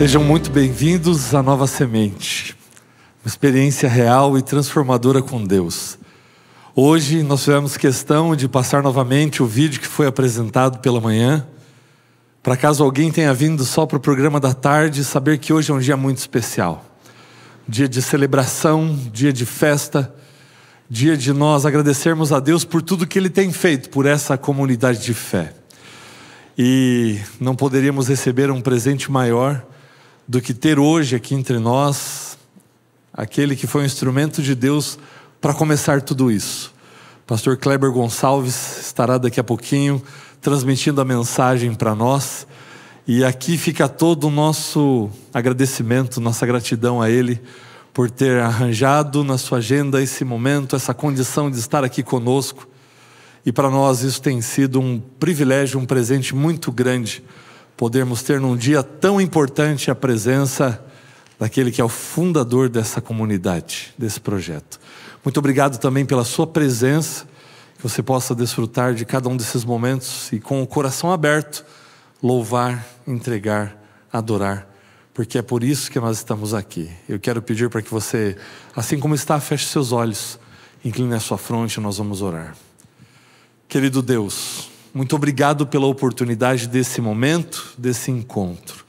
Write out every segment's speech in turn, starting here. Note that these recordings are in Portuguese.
Sejam muito bem-vindos à Nova Semente, uma experiência real e transformadora com Deus. Hoje nós tivemos questão de passar novamente o vídeo que foi apresentado pela manhã, para caso alguém tenha vindo só para o programa da tarde, saber que hoje é um dia muito especial. Dia de celebração, dia de festa, dia de nós agradecermos a Deus por tudo que Ele tem feito por essa comunidade de fé. E não poderíamos receber um presente maior do que ter hoje aqui entre nós aquele que foi um instrumento de Deus para começar tudo isso. Pastor Kleber Gonçalves estará daqui a pouquinho transmitindo a mensagem para nós, e aqui fica todo o nosso agradecimento, nossa gratidão a ele por ter arranjado na sua agenda esse momento, essa condição de estar aqui conosco. E para nós isso tem sido um privilégio, um presente muito grande, podermos ter num dia tão importante a presença daquele que é o fundador dessa comunidade, desse projeto. Muito obrigado também pela sua presença, que você possa desfrutar de cada um desses momentos e com o coração aberto, louvar, entregar, adorar, porque é por isso que nós estamos aqui. Eu quero pedir para que você, assim como está, feche seus olhos, incline a sua fronte e nós vamos orar. Querido Deus, muito obrigado pela oportunidade desse momento, desse encontro.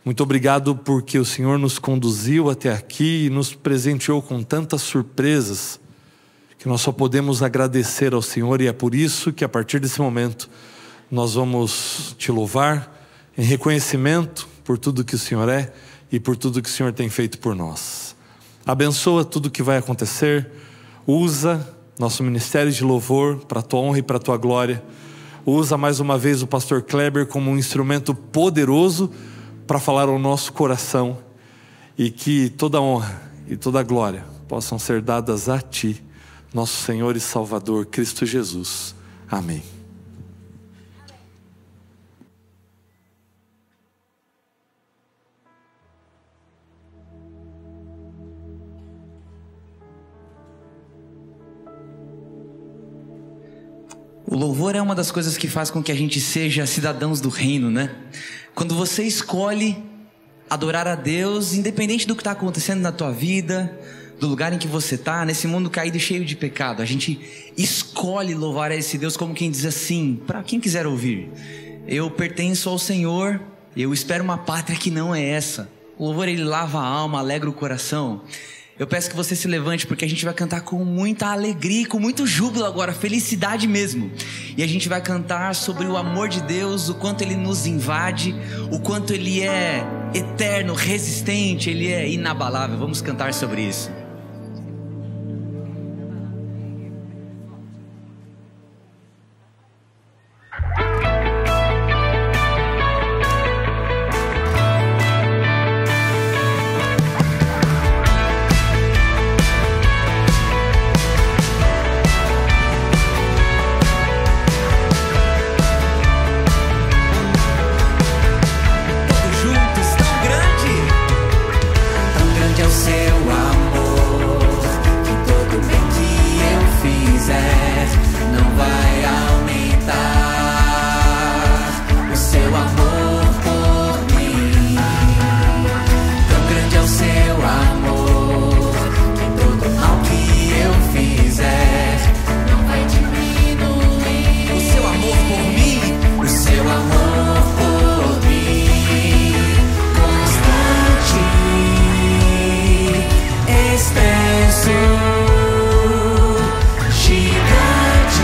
Muito obrigado porque o Senhor nos conduziu até aqui e nos presenteou com tantas surpresas que nós só podemos agradecer ao Senhor, e é por isso que a partir desse momento nós vamos te louvar em reconhecimento por tudo que o Senhor é e por tudo que o Senhor tem feito por nós. Abençoa tudo que vai acontecer, usa nosso ministério de louvor para a tua honra e para a tua glória. Usa mais uma vez o pastor Kleber como um instrumento poderoso para falar ao nosso coração, e que toda honra e toda glória possam ser dadas a ti, nosso Senhor e Salvador Cristo Jesus. Amém. O louvor é uma das coisas que faz com que a gente seja cidadãos do reino, né? Quando você escolhe adorar a Deus, independente do que está acontecendo na tua vida, do lugar em que você está, nesse mundo caído e cheio de pecado, a gente escolhe louvar a esse Deus como quem diz assim, para quem quiser ouvir: eu pertenço ao Senhor, eu espero uma pátria que não é essa. O louvor, ele lava a alma, alegra o coração. Eu peço que você se levante, porque a gente vai cantar com muita alegria e com muito júbilo agora, felicidade mesmo. E a gente vai cantar sobre o amor de Deus, o quanto Ele nos invade, o quanto Ele é eterno, resistente, Ele é inabalável. Vamos cantar sobre isso. Gigante,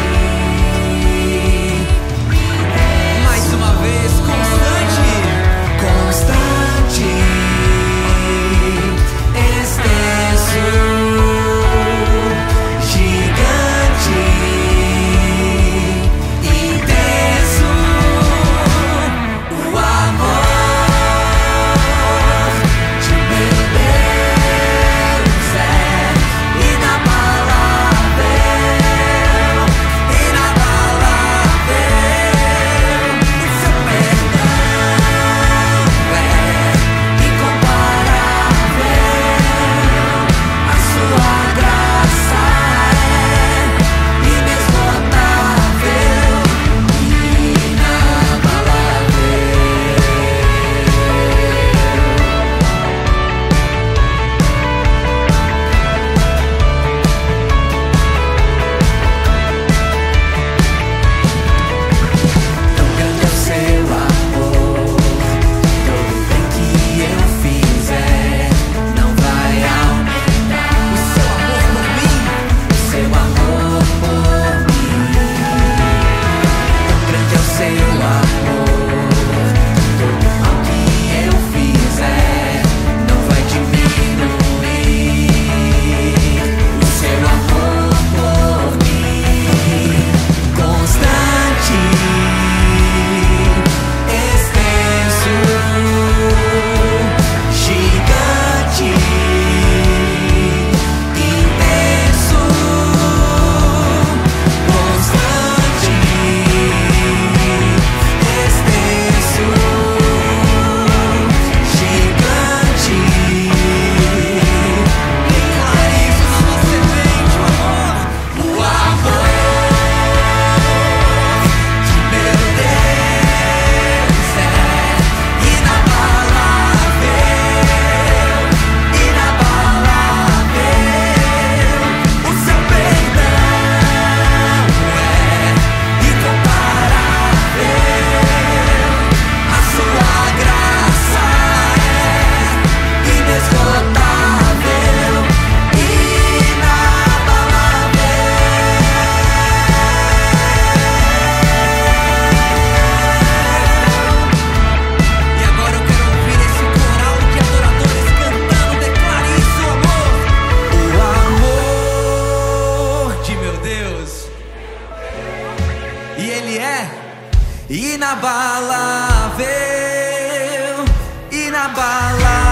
inabalável, inabalável.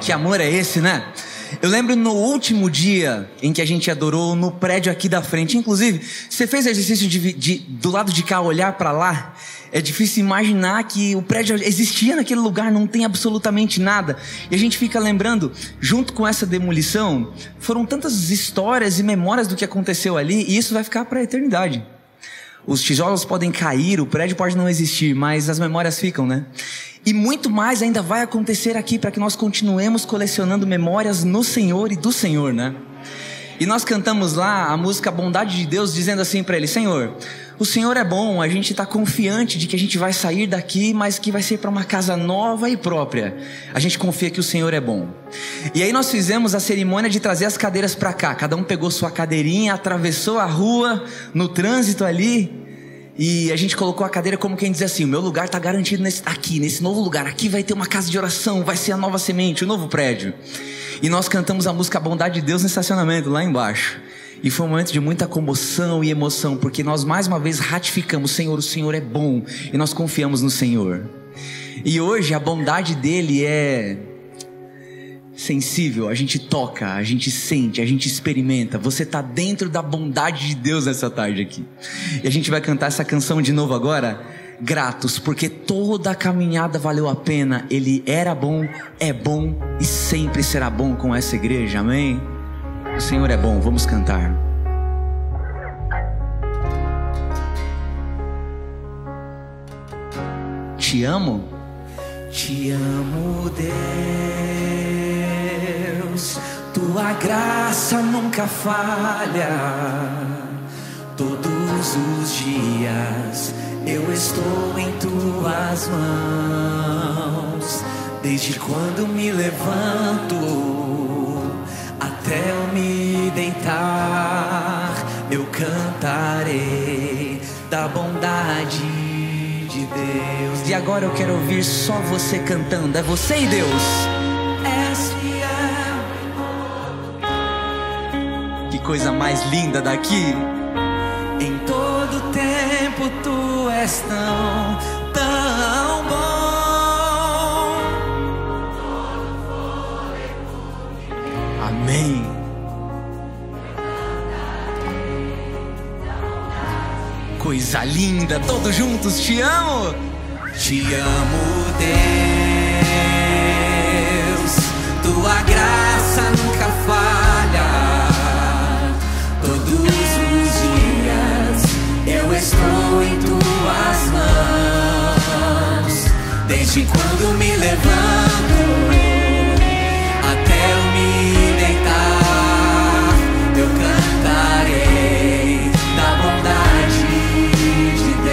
Que amor é esse, né? Eu lembro no último dia em que a gente adorou no prédio aqui da frente. Inclusive, você fez exercício do lado de cá olhar para lá? É difícil imaginar que o prédio existia naquele lugar, não tem absolutamente nada. E a gente fica lembrando, junto com essa demolição, foram tantas histórias e memórias do que aconteceu ali, e isso vai ficar para a eternidade. Os tijolos podem cair, o prédio pode não existir, mas as memórias ficam, né? E muito mais ainda vai acontecer aqui para que nós continuemos colecionando memórias no Senhor e do Senhor, né? E nós cantamos lá a música Bondade de Deus, dizendo assim para Ele: Senhor, o Senhor é bom, a gente está confiante de que a gente vai sair daqui, mas que vai ser para uma casa nova e própria. A gente confia que o Senhor é bom. E aí nós fizemos a cerimônia de trazer as cadeiras para cá. Cada um pegou sua cadeirinha, atravessou a rua, no trânsito ali, e a gente colocou a cadeira como quem diz assim: o meu lugar está garantido nesse novo lugar. Aqui vai ter uma casa de oração, vai ser a nova semente, o novo prédio. E nós cantamos a música Bondade de Deus no estacionamento, lá embaixo. E foi um momento de muita comoção e emoção, porque nós mais uma vez ratificamos: Senhor, o Senhor é bom, e nós confiamos no Senhor. E hoje a bondade dele é sensível, a gente toca, a gente sente, a gente experimenta. Você está dentro da bondade de Deus nessa tarde aqui. E a gente vai cantar essa canção de novo agora, gratos, porque toda a caminhada valeu a pena. Ele era bom, é bom e sempre será bom com essa igreja, amém? O Senhor é bom, vamos cantar. Te amo? Te amo, Deus, tua graça nunca falha. Todos os dias eu estou em tuas mãos. Desde quando me levanto até eu me deitar, eu cantarei da bondade de Deus. E agora eu quero ouvir só você cantando. É você e Deus. Que coisa mais linda daqui. Em todo tempo tu és tão, tão bom. Amém. Coisa linda, todos juntos, te amo. Te amo, Deus, tua graça nunca falha. Todos os dias eu estou em tuas mãos. Desde quando me levanto até eu me deitar, eu cantarei da bondade de Deus.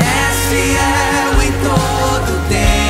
És fiel em todo tempo.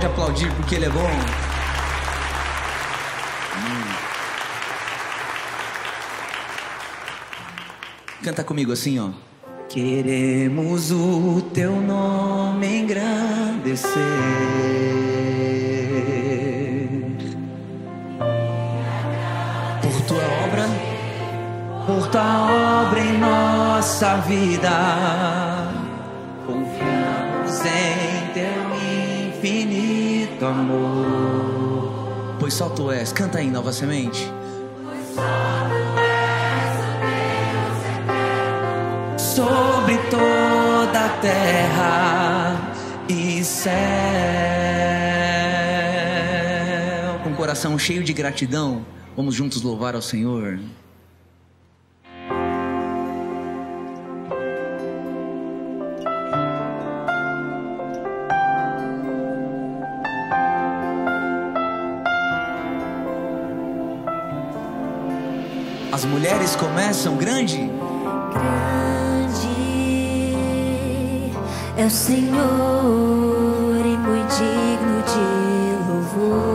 pode aplaudir porque Ele é bom. Canta comigo assim, ó. Queremos o teu nome engrandecer, por tua obra em nossa vida. Confiamos em teu infinito amor. Pois só tu és. Canta aí, Nova Semente. Sobre toda a terra e céu. Com o coração cheio de gratidão, vamos juntos louvar ao Senhor. As mulheres começam grande. É o Senhor e muito digno de louvor.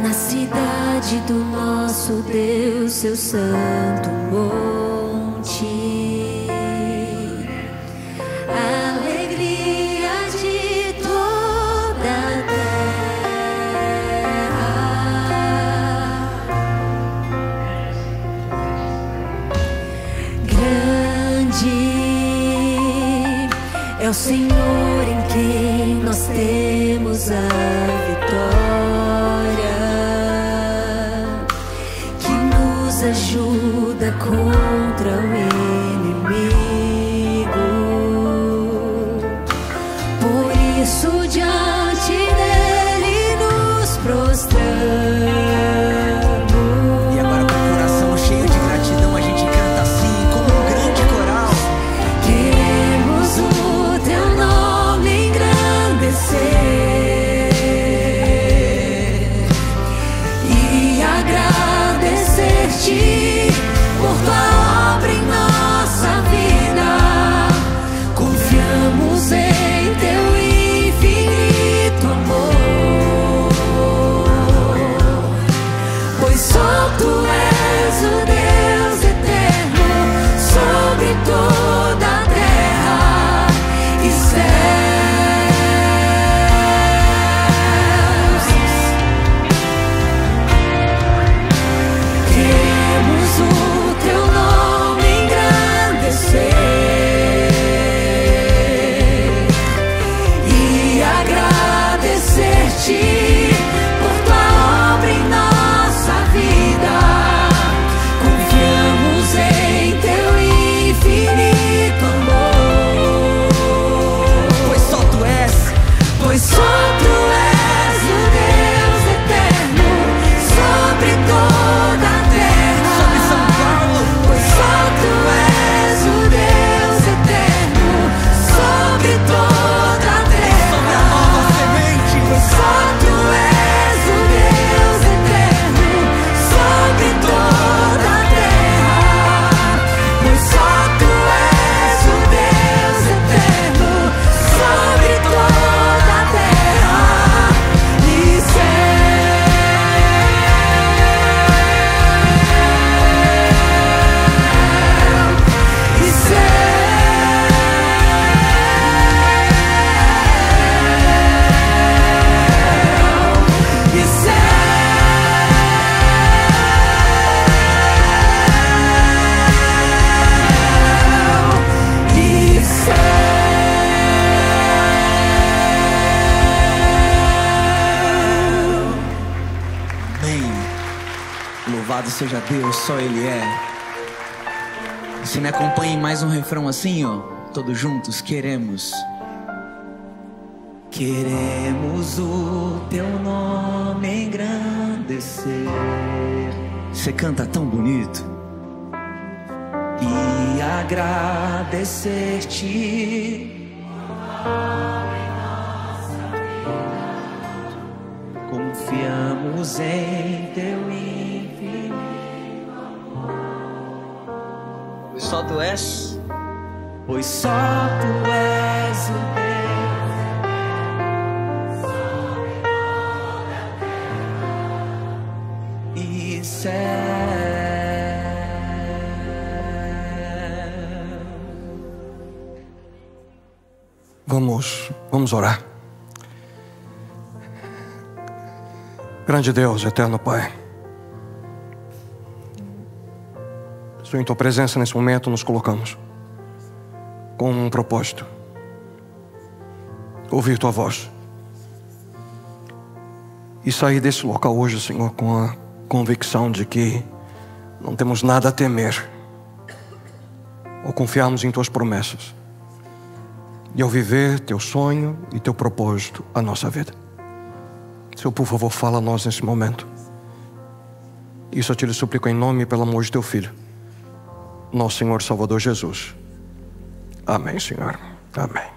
Na cidade do nosso Deus, seu santo monte. Alegria de toda a terra. Grande é o Senhor em quem nós temos a vitória, que nos ajuda contra o inimigo. Por isso diante dele nos prostramos. E agora com o coração cheio de gratidão a gente canta assim, como um grande coral. Queremos o teu nome engrandecer e agradecer-te por tua obra em nossa vida. Confiamos em teu infinito amor, pois só tu és o Deus eterno sobre toda a terra e céus. Queremos o teu nome engrandecer e agradecer-te por tua obra em nossa vida. Confiamos em teu infinito amor, Pois só tu és. pois só tu és o Deus eterno sobre toda a terra. Sobre São Paulo. Pois só tu és o Deus eterno sobre toda a terra. Sobre a Nova Semente. Pois só tu és o Deus eterno sobre toda a terra. Pois só tu és o Deus eterno sobre toda a terra e Amém. Louvado seja Deus, só Ele é. Você me acompanha em mais um refrão assim, ó. Todos juntos, queremos. Queremos o teu nome engrandecer. Você canta tão bonito. E agradecer-te. Confiamos em teu infinito amor. Pois só tu és. Pois só tu és o Deus Vamos orar. Grande Deus, eterno Pai, em Tua presença nesse momento nos colocamos com um propósito: ouvir Tua voz e sair desse local hoje, Senhor, com a convicção de que não temos nada a temer ao confiarmos em Tuas promessas e ao viver Teu sonho e Teu propósito à nossa vida. Senhor, por favor, fala a nós nesse momento. Isso eu te suplico em nome e pelo amor de Teu Filho, nosso Senhor Salvador Jesus. Amém, Senhor. Amém.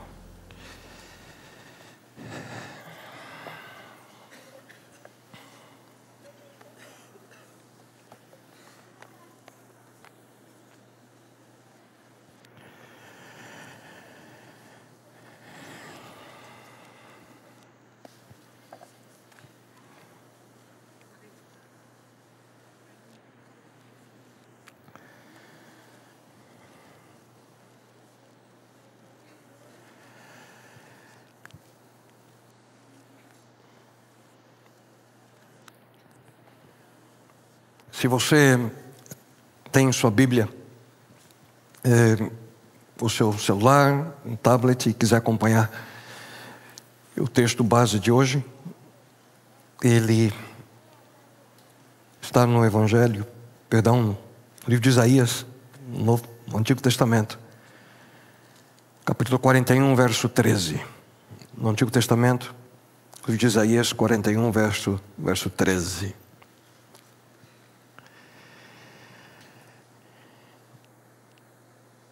Se você tem sua Bíblia, o seu celular, um tablet, e quiser acompanhar o texto base de hoje, ele está no no livro de Isaías, no Antigo Testamento, capítulo 41, verso 13. No Antigo Testamento, livro de Isaías 41, verso 13.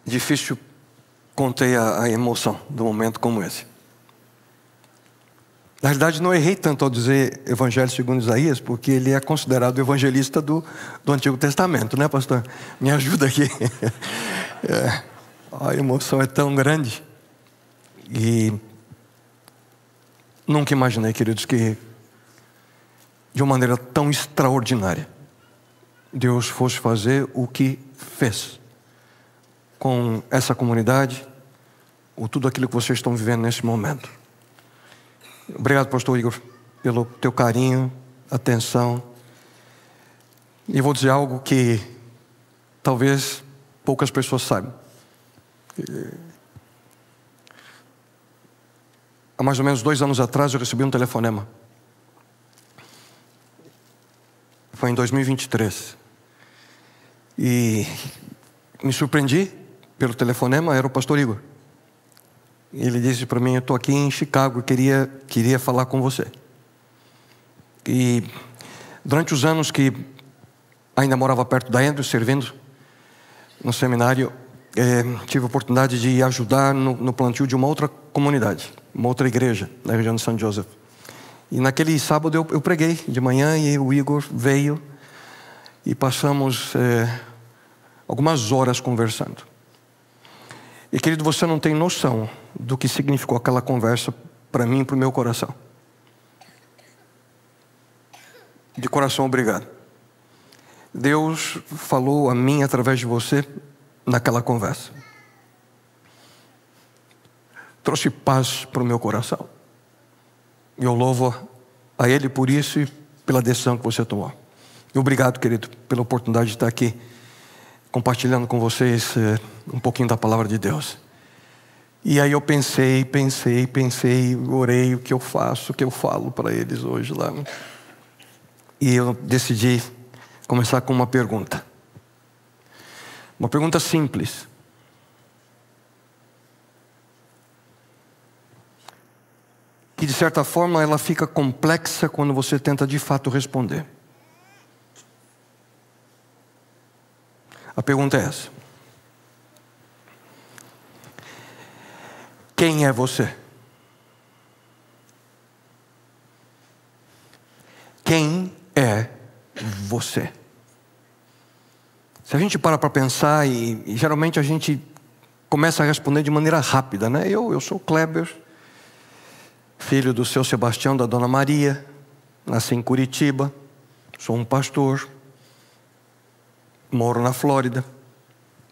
Difícil conter a emoção de um momento como esse. Na realidade, não errei tanto ao dizer Evangelho segundo Isaías, porque ele é considerado o evangelista do Antigo Testamento, né, pastor? Me ajuda aqui. A emoção é tão grande. E nunca imaginei, queridos, que de uma maneira tão extraordinária Deus fosse fazer o que fez com essa comunidade, ou tudo aquilo que vocês estão vivendo nesse momento. Obrigado, pastor Igor, pelo teu carinho, atenção. E vou dizer algo que talvez poucas pessoas saibam. Há mais ou menos 2 anos atrás eu recebi um telefonema. Foi em 2023. E me surpreendi pelo telefonema, era o pastor Igor. Ele disse para mim: eu estou aqui em Chicago e queria falar com você. E durante os anos que ainda morava perto da Andrew, servindo no seminário, tive a oportunidade de ajudar no plantio de uma outra comunidade, uma outra igreja na região de St. Joseph. E naquele sábado eu preguei de manhã e o Igor veio e passamos algumas horas conversando. E, querido, você não tem noção do que significou aquela conversa para mim e para o meu coração. De coração, obrigado. Deus falou a mim através de você naquela conversa. Trouxe paz para o meu coração. E eu louvo a Ele por isso e pela decisão que você tomou. E obrigado, querido, pela oportunidade de estar aqui compartilhando com vocês um pouquinho da palavra de Deus. E aí eu pensei, orei o que eu faço, o que eu falo para eles hoje lá. E eu decidi começar com uma pergunta. Uma pergunta simples. Que de certa forma ela fica complexa quando você tenta de fato responder. A pergunta é essa: quem é você? Quem é você? Se a gente para pensar e geralmente a gente começa a responder de maneira rápida, né? Eu sou Kleber, filho do seu Sebastião, da dona Maria, nasci em Curitiba, sou um pastor, moro na Flórida.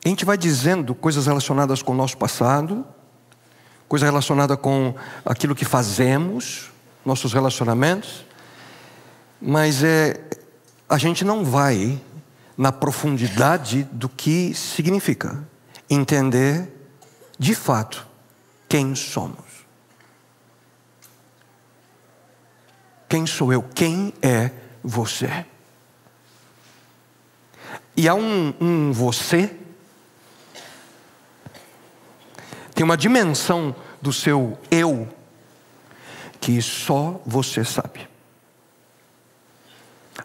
A gente vai dizendo coisas relacionadas com o nosso passado, coisa relacionada com aquilo que fazemos, nossos relacionamentos, mas a gente não vai na profundidade do que significa entender de fato quem somos. Quem sou eu? Quem é você? E há um você, tem uma dimensão do seu eu que só você sabe.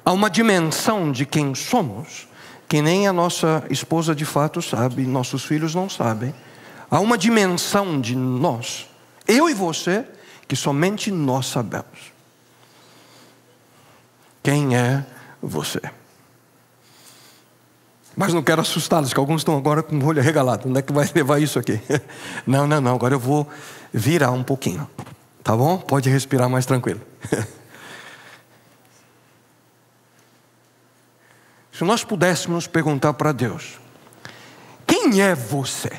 Há uma dimensão de quem somos que nem a nossa esposa de fato sabe, nossos filhos não sabem. Há uma dimensão de nós, eu e você, que somente nós sabemos. Quem é você? Mas não quero assustá-los, que alguns estão agora com o olho arregalado. Onde é que vai levar isso aqui? Não, agora eu vou virar um pouquinho. Tá bom? Pode respirar mais tranquilo. Se nós pudéssemos perguntar para Deus: quem é você?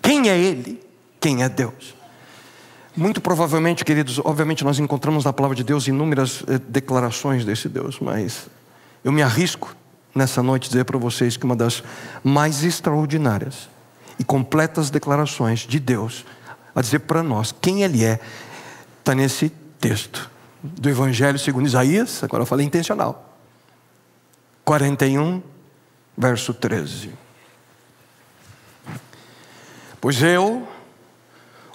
Quem é Ele? Quem é Deus? Muito provavelmente, queridos, obviamente nós encontramos na palavra de Deus inúmeras declarações desse Deus, mas eu me arrisco nessa noite dizer para vocês que uma das mais extraordinárias e completas declarações de Deus a dizer para nós quem Ele é, está nesse texto do Evangelho segundo Isaías. Agora eu falei intencional, 41, verso 13. Pois eu,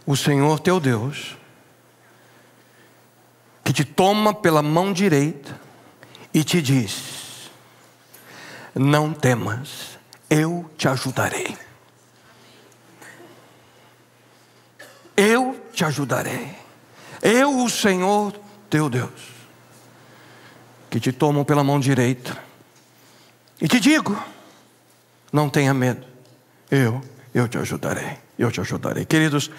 o Senhor teu Deus, que te toma pela mão direita e te diz: não temas, eu te ajudarei. Eu te ajudarei. Eu, o Senhor teu Deus, que te tomo pela mão direita e te digo: não tenha medo, eu te ajudarei. Eu te ajudarei. Queridos,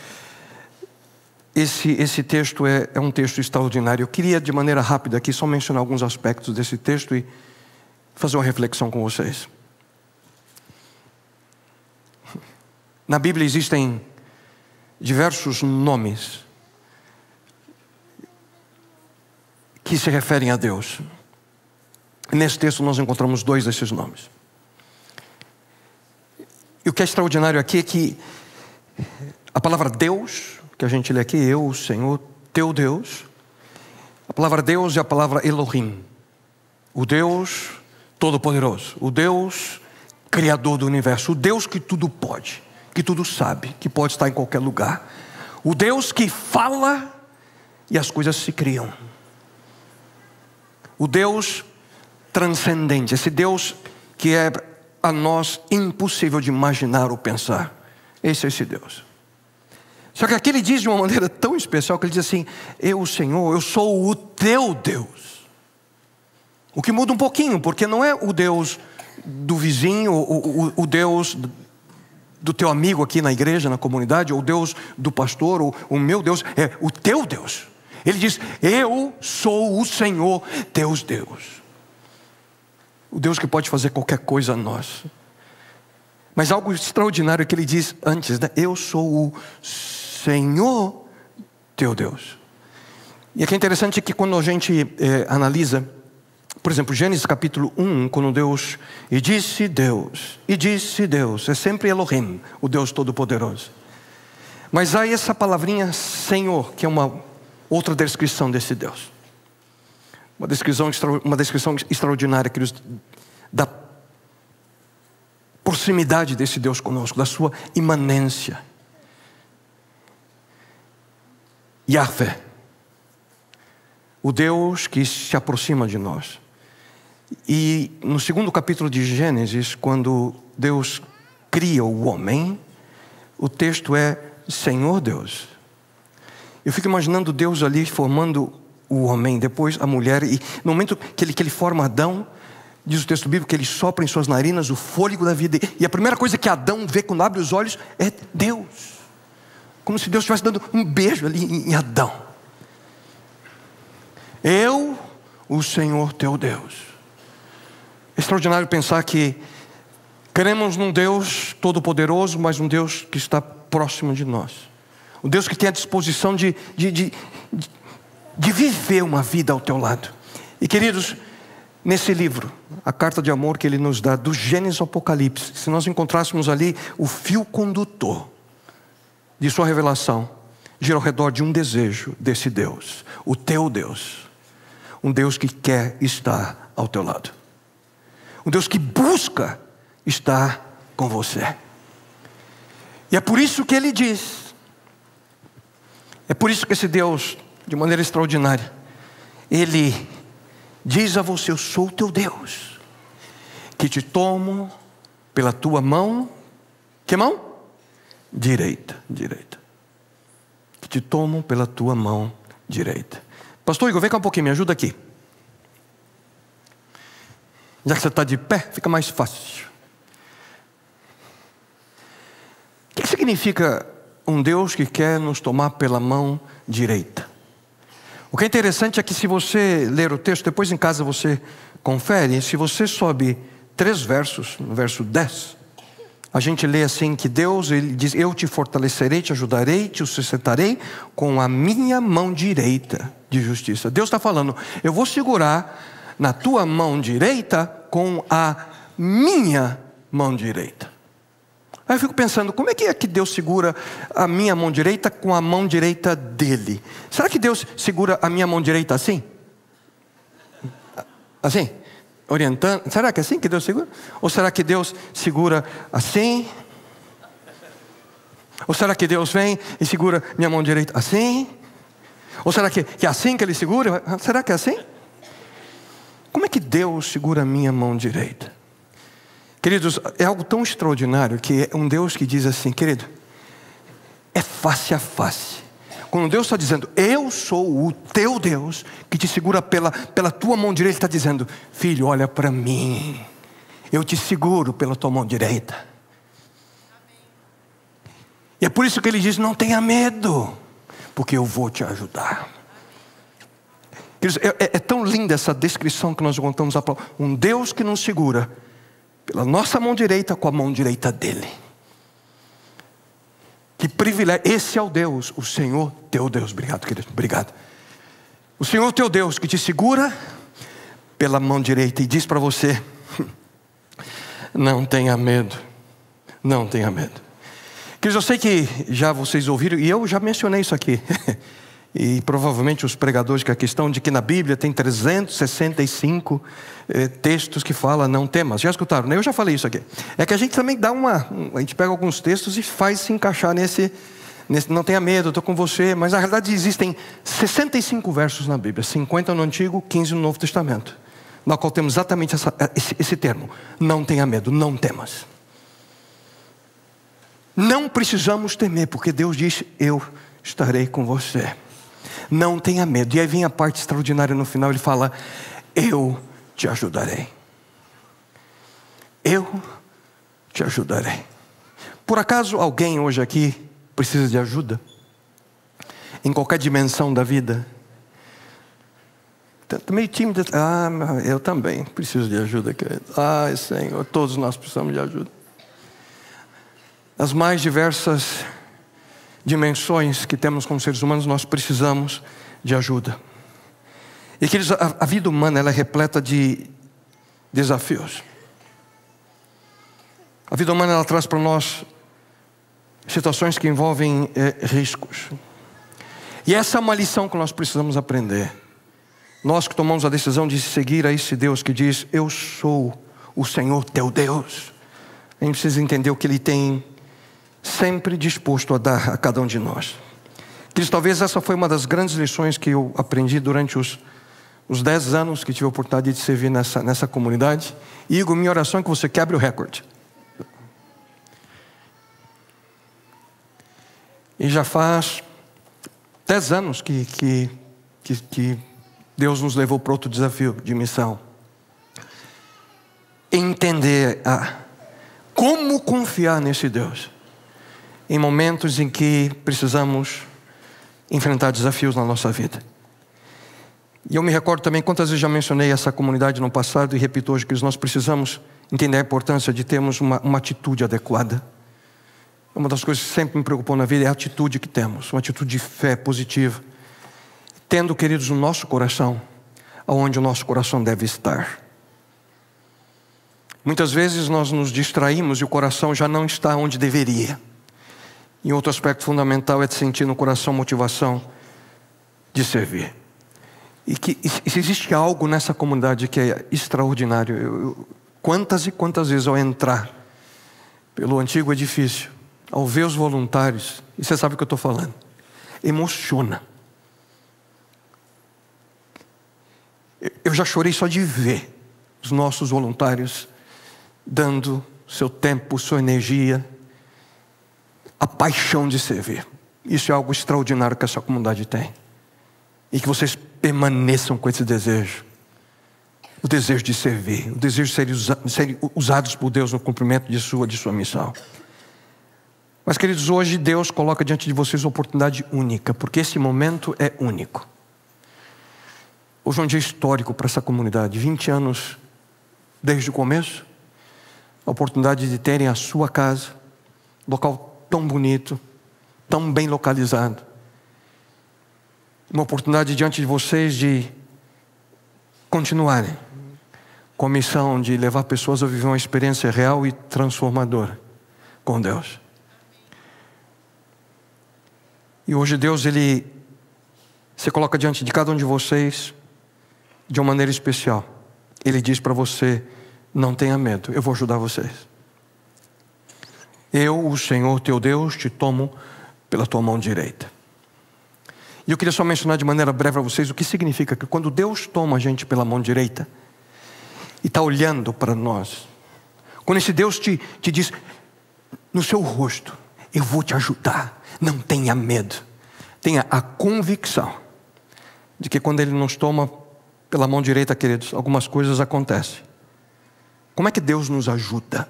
esse texto é um texto extraordinário. Eu queria de maneira rápida aqui só mencionar alguns aspectos desse texto e fazer uma reflexão com vocês. Na Bíblia existem diversos nomes que se referem a Deus. Nesse texto nós encontramos 2 desses nomes. E o que é extraordinário aqui é que a palavra Deus, que a gente lê aqui, eu, o Senhor, teu Deus, a palavra Deus é a palavra Elohim, o Deus Todo-Poderoso, o Deus Criador do Universo, o Deus que tudo pode, que tudo sabe, que pode estar em qualquer lugar, o Deus que fala e as coisas se criam, o Deus transcendente, esse Deus que é a nós impossível de imaginar ou pensar. Esse é esse Deus. Só que aqui ele diz de uma maneira tão especial que ele diz assim: eu, Senhor, eu sou o teu Deus. O que muda um pouquinho, porque não é o Deus do vizinho, o Deus do teu amigo aqui na igreja, na comunidade, ou o Deus do pastor, ou o meu Deus, é o teu Deus. Ele diz: eu sou o Senhor, teus Deus. O Deus que pode fazer qualquer coisa a nós. Mas algo extraordinário que ele diz antes, né? Eu sou o Senhor teu Deus. E aqui é interessante que quando a gente analisa, por exemplo, Gênesis capítulo 1, quando Deus, e disse Deus, é sempre Elohim, o Deus Todo-Poderoso. Mas há essa palavrinha Senhor, que é uma outra descrição desse Deus. Uma descrição extraordinária, queridos, da proximidade desse Deus conosco, da sua imanência. Yahvé, o Deus que se aproxima de nós. E no 2º capítulo de Gênesis, quando Deus cria o homem, o texto é Senhor Deus. Eu fico imaginando Deus ali formando o homem, depois a mulher, e no momento que ele forma Adão, diz o texto bíblico que ele sopra em suas narinas o fôlego da vida, e a primeira coisa que Adão vê quando abre os olhos é Deus, como se Deus estivesse dando um beijo ali em Adão. Eu, o Senhor teu Deus. É extraordinário pensar que Queremos num Deus todo-poderoso, mas um Deus que está próximo de nós. Um Deus que tem a disposição de viver uma vida ao teu lado. E queridos, nesse livro, a carta de amor que Ele nos dá, do Gênesis ao Apocalipse, se nós encontrássemos ali o fio condutor de sua revelação, gira ao redor de um desejo desse Deus, o teu Deus. Um Deus que quer estar ao teu lado. Um Deus que busca estar com você. E é por isso que Ele diz, é por isso que esse Deus, de maneira extraordinária, Ele diz a você: eu sou o teu Deus, que te tomo pela tua mão. Que mão? Direita. Que te tomo pela tua mão direita. Pastor Igor, vem cá um pouquinho, me ajuda aqui. Já que você está de pé, fica mais fácil. O que significa um Deus que quer nos tomar pela mão direita? O que é interessante é que, se você ler o texto, depois em casa você confere, se você sobe 3 versos, no verso 10, a gente lê assim que Deus, Ele diz: eu te fortalecerei, te ajudarei, te sustentarei com a minha mão direita de justiça. Deus está falando: eu vou segurar na tua mão direita com a minha mão direita. Aí eu fico pensando, como é que Deus segura a minha mão direita com a mão direita dele? Será que Deus segura a minha mão direita assim? Assim? Orientando? Será que é assim que Deus segura? Ou será que Deus segura assim? Ou será que Deus vem e segura minha mão direita assim? Ou será que é assim que Ele segura? Será que é assim? Como é que Deus segura a minha mão direita? Queridos, é algo tão extraordinário que é um Deus que diz assim: querido, é face a face. Quando Deus está dizendo: eu sou o teu Deus, que te segura pela tua mão direita, Ele está dizendo: filho, olha para mim, eu te seguro pela tua mão direita. E é por isso que Ele diz: não tenha medo, porque eu vou te ajudar. Queridos, é tão linda essa descrição que nós encontramos a palavra. Um Deus que nos segura pela nossa mão direita com a mão direita dele. Que privilégio. Esse é o Deus, o Senhor teu Deus. Obrigado, querido, obrigado. O Senhor teu Deus que te segura pela mão direita e diz para você: não tenha medo, não tenha medo. Queridos, eu sei que já vocês ouviram, e eu já mencionei isso aqui, e provavelmente os pregadores que aqui estão, de que na Bíblia tem 365 textos que falam não temas. Já escutaram, né? Eu já falei isso aqui. É que a gente também dá a gente pega alguns textos e faz se encaixar nesse não tenha medo, eu estou com você. Mas na realidade existem 65 versos na Bíblia, 50 no Antigo, 15 no Novo Testamento, na qual temos exatamente esse termo: não tenha medo, não temas. Não precisamos temer, porque Deus diz: eu estarei com você. Não tenha medo. E aí vem a parte extraordinária no final. Ele fala: eu te ajudarei. Eu te ajudarei. Por acaso alguém hoje aqui precisa de ajuda? Em qualquer dimensão da vida? Está meio tímido. Eu também preciso de ajuda, querido. Senhor, todos nós precisamos de ajuda. As mais diversas dimensões que temos como seres humanos, nós precisamos de ajuda. E queridos, a vida humana, ela é repleta de desafios. A vida humana, ela traz para nós situações que envolvem riscos. E essa é uma lição que nós precisamos aprender. Nós que tomamos a decisão de seguir a esse Deus que diz: eu sou o Senhor teu Deus. A gente precisa entender o que Ele tem sempre disposto a dar a cada um de nós. Queridos, talvez essa foi uma das grandes lições que eu aprendi durante os 10 anos que tive a oportunidade de servir nessa comunidade. Igor, minha oração é que você quebre o recorde. E já faz 10 anos que Deus nos levou para outro desafio de missão. Entender como confiar nesse Deus em momentos em que precisamos enfrentar desafios na nossa vida. E eu me recordo também quantas vezes já mencionei essa comunidade no passado, e repito hoje, que nós precisamos entender a importância de termos uma atitude adequada. Uma das coisas que sempre me preocupou na vida é a atitude que temos, uma atitude de fé positiva. Tendo, queridos, o nosso coração aonde o nosso coração deve estar. Muitas vezes nós nos distraímos e o coração já não está onde deveria. E outro aspecto fundamental é de sentir no coração motivação de servir. E se existe algo nessa comunidade que é extraordinário, quantas e quantas vezes ao entrar pelo antigo edifício, ao ver os voluntários, e você sabe o que eu estou falando, emociona. Eu já chorei só de ver os nossos voluntários dando seu tempo, sua energia, a paixão de servir. Isso é algo extraordinário que essa comunidade tem. E que vocês permaneçam com esse desejo. O desejo de servir, o desejo de serem usados por Deus no cumprimento de sua missão. Mas, queridos, hoje Deus coloca diante de vocês uma oportunidade única, porque esse momento é único. Hoje é um dia histórico para essa comunidade. 20 anos desde o começo. A oportunidade de terem a sua casa, local tão bonito, tão bem localizado. Uma oportunidade diante de vocês de continuarem com a missão de levar pessoas a viver uma experiência real e transformadora com Deus. E hoje Deus, Ele se coloca diante de cada um de vocês de uma maneira especial. Ele diz para você: não tenha medo, eu vou ajudar vocês. Eu, o Senhor teu Deus, te tomo pela tua mão direita. E eu queria só mencionar de maneira breve para vocês o que significa que quando Deus toma a gente pela mão direita e está olhando para nós, quando esse Deus te diz no seu rosto: eu vou te ajudar, não tenha medo. Tenha a convicção de que quando Ele nos toma pela mão direita, queridos, algumas coisas acontecem. Como é que Deus nos ajuda?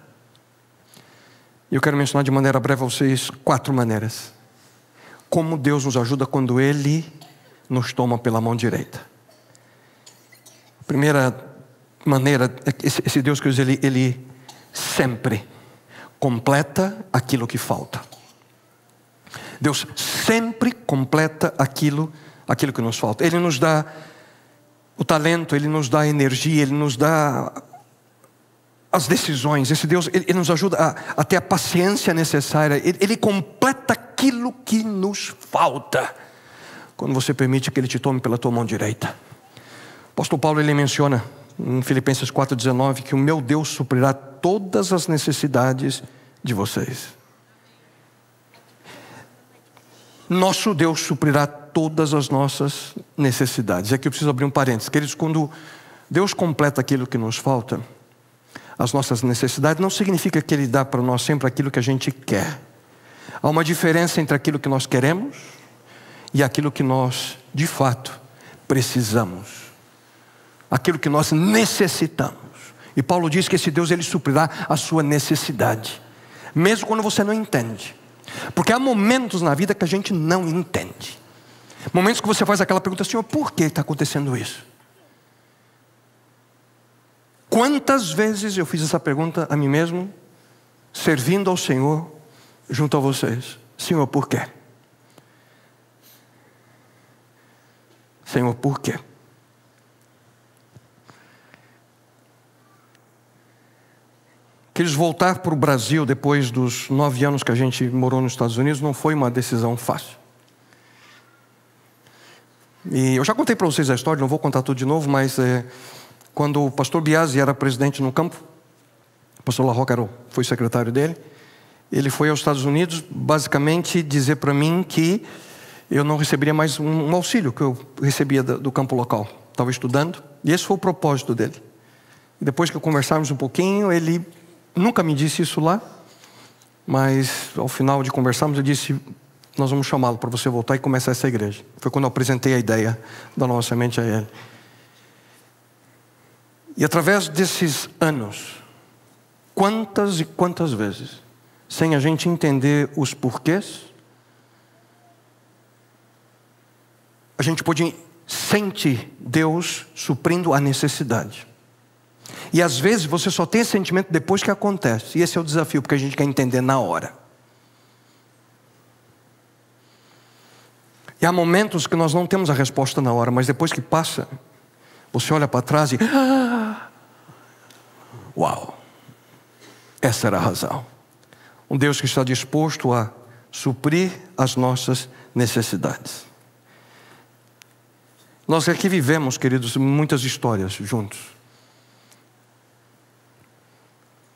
Eu quero mencionar de maneira breve a vocês 4 maneiras. Como Deus nos ajuda quando Ele nos toma pela mão direita. A primeira maneira é que esse Deus, que Ele sempre completa aquilo que falta. Deus sempre completa aquilo que nos falta. Ele nos dá o talento, Ele nos dá a energia, Ele nos dá as decisões. Esse Deus, Ele nos ajuda a ter a paciência necessária. Ele completa aquilo que nos falta quando você permite que Ele te tome pela tua mão direita. O apóstolo Paulo, ele menciona em Filipenses 4,19 que o meu Deus suprirá todas as necessidades de vocês. Nosso Deus suprirá todas as nossas necessidades. E aqui eu preciso abrir um parênteses. Queridos, quando Deus completa aquilo que nos falta, as nossas necessidades, não significa que Ele dá para nós sempre aquilo que a gente quer. Há uma diferença entre aquilo que nós queremos e aquilo que nós, de fato, precisamos. Aquilo que nós necessitamos. E Paulo diz que esse Deus, Ele suprirá a sua necessidade. Mesmo quando você não entende. Porque há momentos na vida que a gente não entende. Momentos que você faz aquela pergunta: Senhor, por que está acontecendo isso? Quantas vezes eu fiz essa pergunta a mim mesmo, servindo ao Senhor, junto a vocês: Senhor, por quê? Senhor, por quê? Queres voltar para o Brasil depois dos 9 anos que a gente morou nos Estados Unidos não foi uma decisão fácil. E eu já contei para vocês a história, não vou contar tudo de novo, mas quando o pastor Biasi era presidente no campo, o pastor La Roca foi secretário dele, ele foi aos Estados Unidos basicamente dizer para mim que eu não receberia mais um auxílio que eu recebia do campo local. Estava estudando, e esse foi o propósito dele. E depois que conversamos um pouquinho, ele nunca me disse isso lá, mas ao final de conversarmos, eu disse: nós vamos chamá-lo para você voltar e começar essa igreja. Foi quando eu apresentei a ideia da Nova Semente a ele. E através desses anos, quantas e quantas vezes, sem a gente entender os porquês, a gente pode sentir Deus suprindo a necessidade. E às vezes você só tem esse sentimento depois que acontece. E esse é o desafio, porque a gente quer entender na hora. E há momentos que nós não temos a resposta na hora, mas depois que passa, você olha para trás e... uau! Essa era a razão. Um Deus que está disposto a suprir as nossas necessidades. Nós aqui vivemos, queridos, muitas histórias juntos.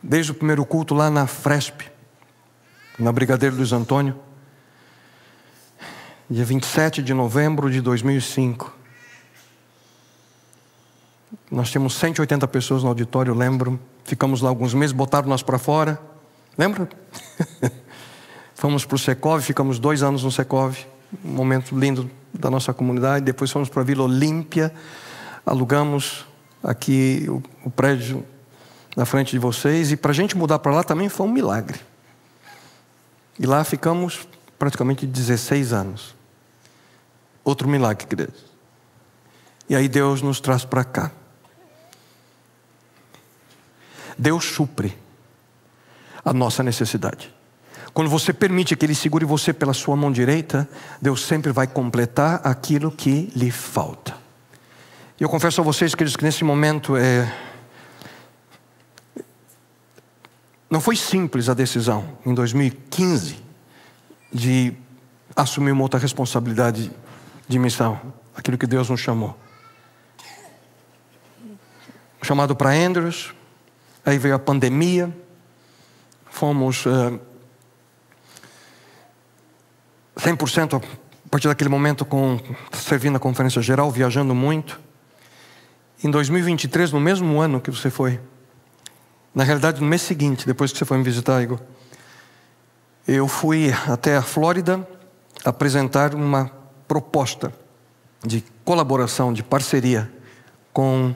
Desde o primeiro culto lá na Fresp, na Brigadeiro Luiz Antônio, dia 27 de novembro de 2005. Nós tínhamos 180 pessoas no auditório, lembro. Ficamos lá alguns meses, botaram nós para fora. Lembra? Fomos para o Secov, ficamos 2 anos no Secov. Um momento lindo da nossa comunidade. Depois fomos para a Vila Olímpia. Alugamos aqui o prédio na frente de vocês. E para a gente mudar para lá também foi um milagre. E lá ficamos praticamente 16 anos. Outro milagre, queridos. E aí Deus nos traz para cá. Deus supre a nossa necessidade. Quando você permite que Ele segure você pela sua mão direita, Deus sempre vai completar aquilo que lhe falta. E eu confesso a vocês, queridos, que nesse momento não foi simples a decisão, em 2015, de assumir uma outra responsabilidade de missão, aquilo que Deus nos chamou. Chamado para Andrews, aí veio a pandemia, fomos 100% a partir daquele momento servindo na conferência geral, viajando muito. Em 2023, no mesmo ano que você foi, na realidade no mês seguinte, depois que você foi me visitar, Igor, eu fui até a Flórida apresentar uma proposta de colaboração, de parceria com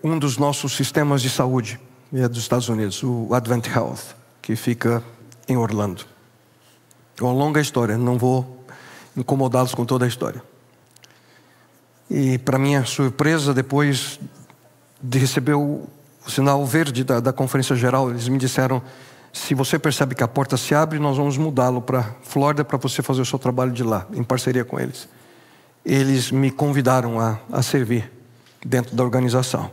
um dos nossos sistemas de saúde dos Estados Unidos, o Advent Health, que fica em Orlando. É uma longa história, não vou incomodá-los com toda a história. E para minha surpresa, depois de receber o sinal verde da conferência geral, eles me disseram: se você percebe que a porta se abre, nós vamos mudá-lo para Flórida para você fazer o seu trabalho de lá, em parceria com eles. Eles me convidaram a servir dentro da organização.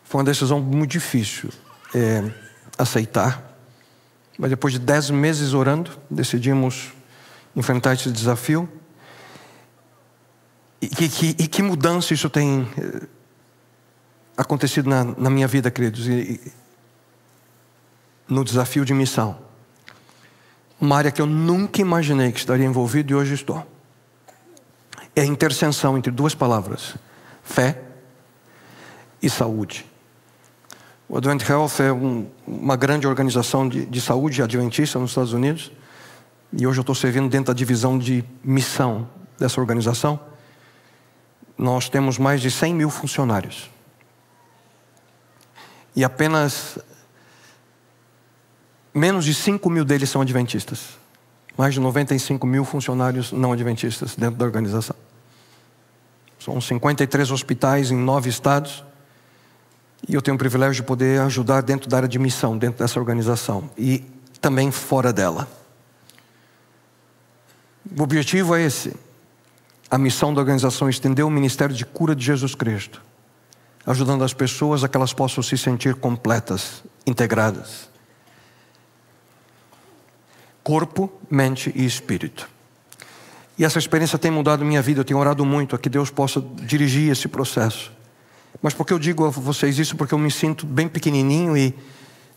Foi uma decisão muito difícil aceitar, mas depois de 10 meses orando, decidimos enfrentar esse desafio. E que mudança isso tem acontecido na minha vida, queridos, no desafio de missão. Uma área que eu nunca imaginei que estaria envolvido e hoje estou. É a interseção entre duas palavras: fé e saúde. O Advent Health é uma grande organização de saúde adventista nos Estados Unidos. E hoje eu estou servindo dentro da divisão de missão dessa organização. Nós temos mais de 100 mil funcionários. E apenas menos de 5 mil deles são adventistas. Mais de 95 mil funcionários não adventistas dentro da organização. São 53 hospitais em 9 estados. E eu tenho o privilégio de poder ajudar dentro da área de missão, dentro dessa organização. E também fora dela. O objetivo é esse. A missão da organização é estender o ministério de cura de Jesus Cristo, ajudando as pessoas a que elas possam se sentir completas, integradas. Corpo, mente e espírito. E essa experiência tem mudado minha vida. Eu tenho orado muito a que Deus possa dirigir esse processo. Mas por que eu digo a vocês isso? Porque eu me sinto bem pequenininho e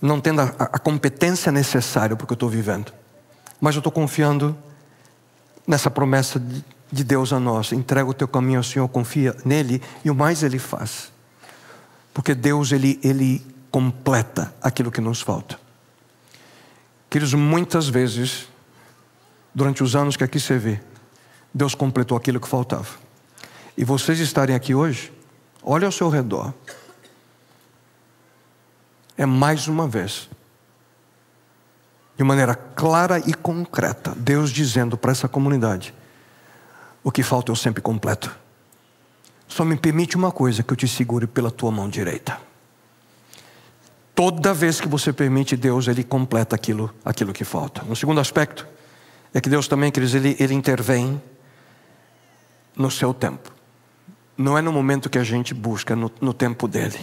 não tendo a competência necessária para o que eu estou vivendo. Mas eu estou confiando nessa promessa de Deus a nós: entrega o teu caminho ao Senhor, confia nele, e o mais Ele faz. Porque Deus, Ele completa aquilo que nos falta. Queridos, muitas vezes, durante os anos que aqui servi, Deus completou aquilo que faltava. E vocês estarem aqui hoje, olha ao seu redor. É mais uma vez, de maneira clara e concreta, Deus dizendo para essa comunidade: o que falta eu sempre completo. Só me permite uma coisa, que eu te segure pela tua mão direita. Toda vez que você permite Deus, Ele completa aquilo que falta. Um segundo aspecto é que Deus também, queridos, Ele intervém no seu tempo. Não é no momento que a gente busca, no tempo dEle.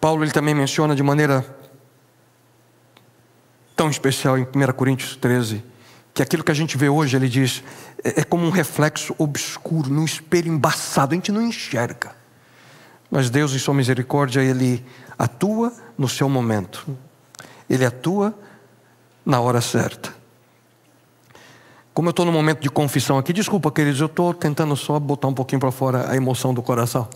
Paulo, ele também menciona de maneira tão especial em 1 Coríntios 13, que aquilo que a gente vê hoje, ele diz, é como um reflexo obscuro, num espelho embaçado, a gente não enxerga. Mas Deus, em sua misericórdia, Ele atua no seu momento. Ele atua na hora certa. Como eu estou no momento de confissão aqui, desculpa, queridos, eu estou tentando só botar um pouquinho para fora a emoção do coração.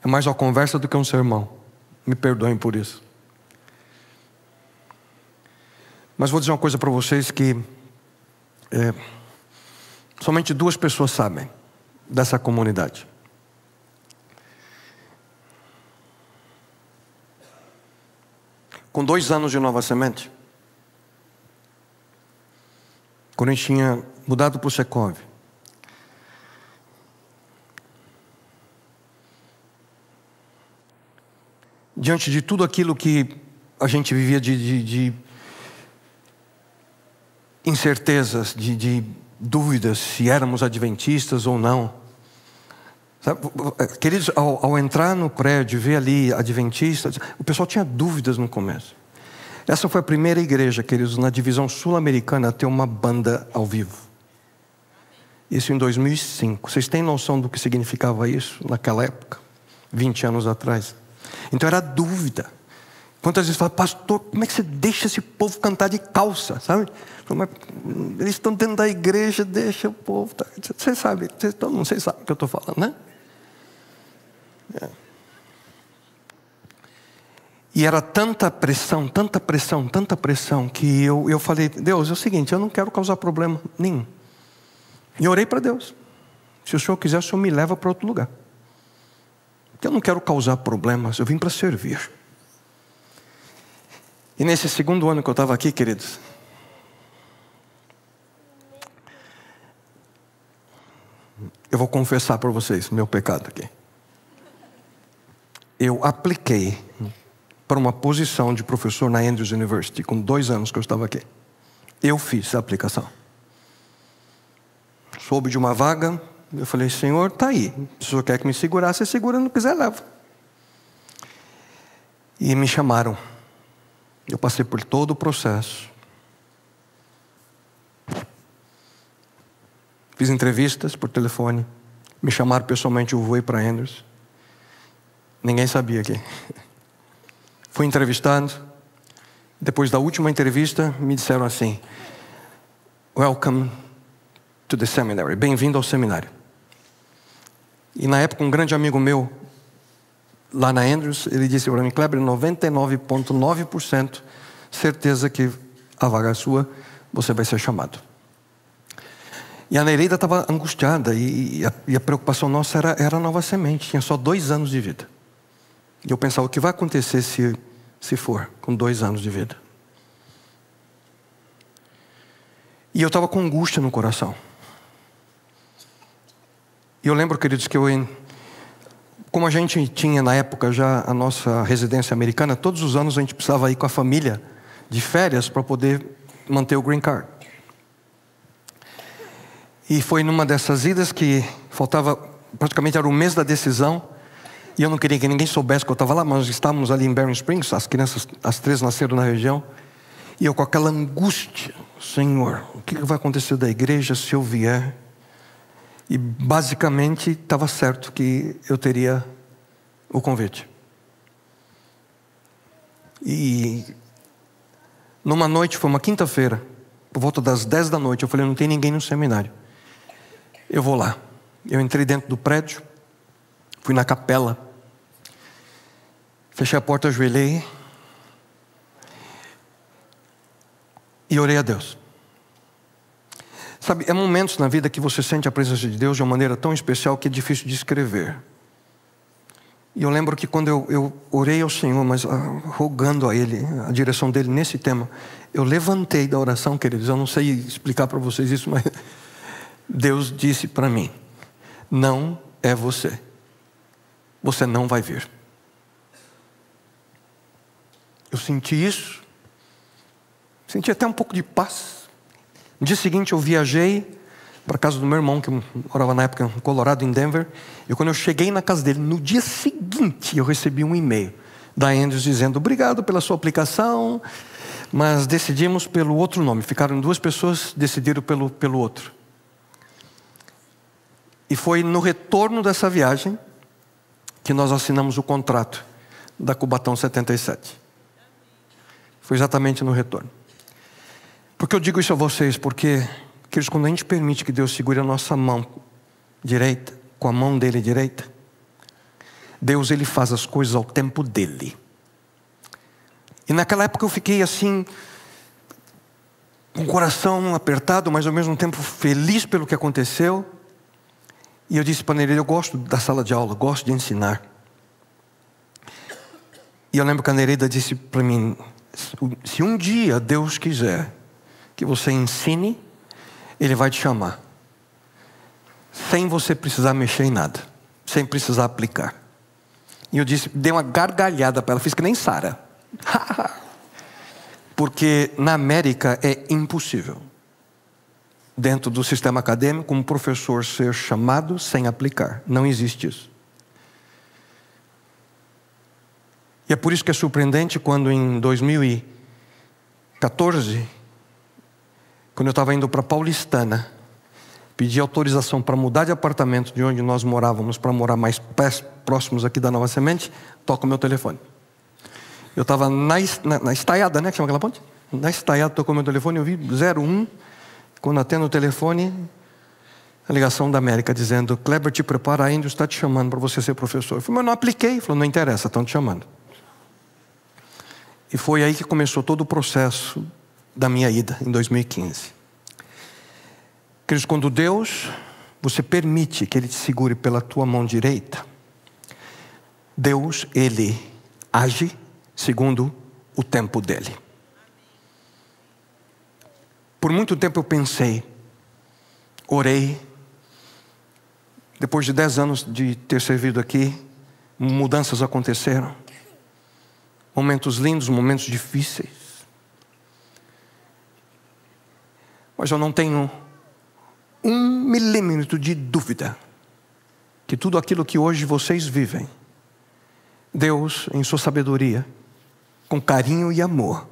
É mais uma conversa do que um sermão. Me perdoem por isso. Mas vou dizer uma coisa para vocês que somente 2 pessoas sabem dessa comunidade. Com 2 anos de Nova Semente, quando a gente tinha mudado para o Secov, diante de tudo aquilo que a gente vivia de incertezas, de dúvidas se éramos adventistas ou não. Sabe, queridos, ao entrar no prédio, ver ali adventistas, o pessoal tinha dúvidas no começo. Essa foi a primeira igreja, queridos, na divisão sul-americana a ter uma banda ao vivo. Isso em 2005. Vocês têm noção do que significava isso naquela época? 20 anos atrás. Então era dúvida. Quantas vezes fala, pastor, como é que você deixa esse povo cantar de calça, sabe? Mas eles estão dentro da igreja, deixa o povo. Tá? Você sabe, vocês sabem o que eu estou falando, né? E era tanta pressão, que eu falei, Deus, é o seguinte, eu não quero causar problema nenhum. E orei para Deus. Se o Senhor quiser, o Senhor me leva para outro lugar. Porque eu não quero causar problemas, eu vim para servir. E nesse segundo ano que eu estava aqui, queridos, eu vou confessar para vocês meu pecado aqui. Eu apliquei para uma posição de professor na Andrews University, com 2 anos que eu estava aqui. Eu fiz a aplicação. Soube de uma vaga, eu falei, Senhor, está aí. Se o Senhor quer que me segurar, você segura, não quiser, leva. E me chamaram. Eu passei por todo o processo. Fiz entrevistas por telefone. Me chamaram pessoalmente, eu voei para Andrews. Ninguém sabia aqui. Fui entrevistado. Depois da última entrevista, me disseram assim, Welcome to the seminary. Bem-vindo ao seminário. E na época, um grande amigo meu, lá na Andrews, ele disse para mim, Kleber, 99,9% certeza que a vaga é sua, você vai ser chamado. E a Nereida estava angustiada, e a preocupação nossa era a Nova Semente, tinha só 2 anos de vida. E eu pensava, o que vai acontecer se for com 2 anos de vida? E eu estava com angústia no coração. E eu lembro, queridos, que como a gente tinha na época já a nossa residência americana, todos os anos a gente precisava ir com a família de férias para poder manter o green card. E foi numa dessas idas que faltava, praticamente era o mês da decisão, e eu não queria que ninguém soubesse que eu estava lá, mas estávamos ali em Barron Springs, as crianças, as 3 nasceram na região, e eu com aquela angústia, Senhor, o que vai acontecer da igreja se eu vier? E basicamente estava certo que eu teria o convite. E numa noite, foi uma quinta-feira, por volta das 10 da noite, eu falei, não tem ninguém no seminário. Eu vou lá. Eu entrei dentro do prédio, fui na capela, fechei a porta, ajoelhei e orei a Deus. Sabe, há momentos na vida que você sente a presença de Deus de uma maneira tão especial que é difícil de escrever. E eu lembro que quando eu orei ao Senhor, mas rogando a Ele, a direção dEle nesse tema, eu levantei da oração, queridos. Eu não sei explicar para vocês isso, mas Deus disse para mim: não é você. Você não vai vir. Eu senti isso. Senti até um pouco de paz. No dia seguinte eu viajei para a casa do meu irmão, que morava na época em Colorado, em Denver. E quando eu cheguei na casa dele, no dia seguinte eu recebi um e-mail da Andrews dizendo: obrigado pela sua aplicação, mas decidimos pelo outro nome. Ficaram 2 pessoas, decidiram pelo outro. E foi no retorno dessa viagem que nós assinamos o contrato da Cubatão 77. Foi exatamente no retorno. Por que eu digo isso a vocês? Porque, queridos, quando a gente permite que Deus segure a nossa mão direita, com a mão dele direita, Deus, Ele faz as coisas ao tempo dele. E naquela época eu fiquei assim, com o coração apertado, mas ao mesmo tempo feliz pelo que aconteceu. E eu disse para Nereida: eu gosto da sala de aula, gosto de ensinar. E eu lembro que a Nereida disse para mim: se um dia Deus quiser que você ensine, Ele vai te chamar, sem você precisar mexer em nada, sem precisar aplicar. E eu disse, dei uma gargalhada para ela, fiz que nem Sara. Porque na América é impossível, dentro do sistema acadêmico, um professor ser chamado sem aplicar. Não existe isso. E é por isso que é surpreendente quando em 2014, quando eu estava indo para Paulistana, pedi autorização para mudar de apartamento de onde nós morávamos para morar mais próximos aqui da Nova Semente, toca o meu telefone. Eu estava na estaiada, né? Que chama aquela ponte? Na estaiada, tocou o meu telefone, eu vi 01. Quando atendo o telefone, a ligação da América dizendo: Kleber, te prepara, a Andrews está te chamando para você ser professor. Eu falei: mas não apliquei. Ele falou: não interessa, estão te chamando. E foi aí que começou todo o processo da minha ida, em 2015. Queridos, quando Deus, você permite que Ele te segure pela tua mão direita, Deus, Ele age segundo o tempo dEle. Por muito tempo eu pensei, orei. Depois de 10 anos de ter servido aqui, mudanças aconteceram. Momentos lindos, momentos difíceis. Mas eu não tenho 1 milímetro de dúvida que tudo aquilo que hoje vocês vivem, Deus, em sua sabedoria, com carinho e amor,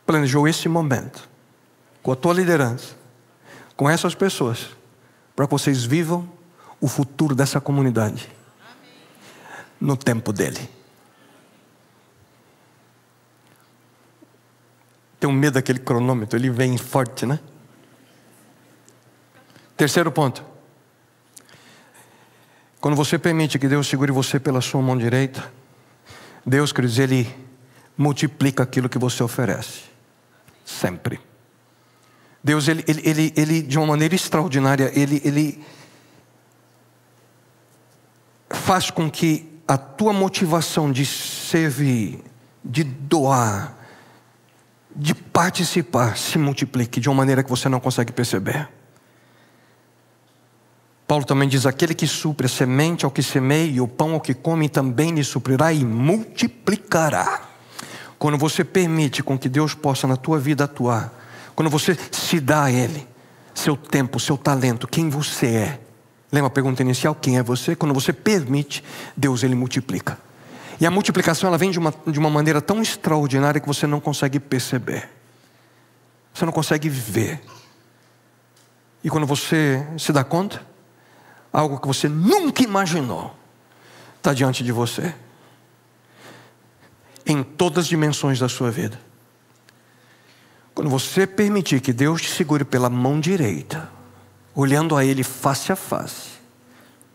planejou esse momento, com a tua liderança, com essas pessoas, para que vocês vivam o futuro dessa comunidade no tempo dEle. Tenho medo daquele cronômetro, ele vem forte, né? Terceiro ponto. Quando você permite que Deus segure você pela sua mão direita, Deus, queridos, Ele multiplica aquilo que você oferece. Sempre. Deus, Ele de uma maneira extraordinária, Ele faz com que a tua motivação de servir, de doar, de participar, se multiplique de uma maneira que você não consegue perceber. Paulo também diz: aquele que supre a semente ao que semeia e o pão ao que come também lhe suprirá e multiplicará. Quando você permite com que Deus possa na tua vida atuar, quando você se dá a Ele, seu tempo, seu talento, quem você é. Lembra a pergunta inicial? Quem é você? Quando você permite, Deus, Ele multiplica. E a multiplicação, ela vem de uma maneira tão extraordinária que você não consegue perceber. Você não consegue ver. E quando você se dá conta, algo que você nunca imaginou está diante de você. Em todas as dimensões da sua vida. Quando você permitir que Deus te segure pela mão direita, olhando a Ele face a face,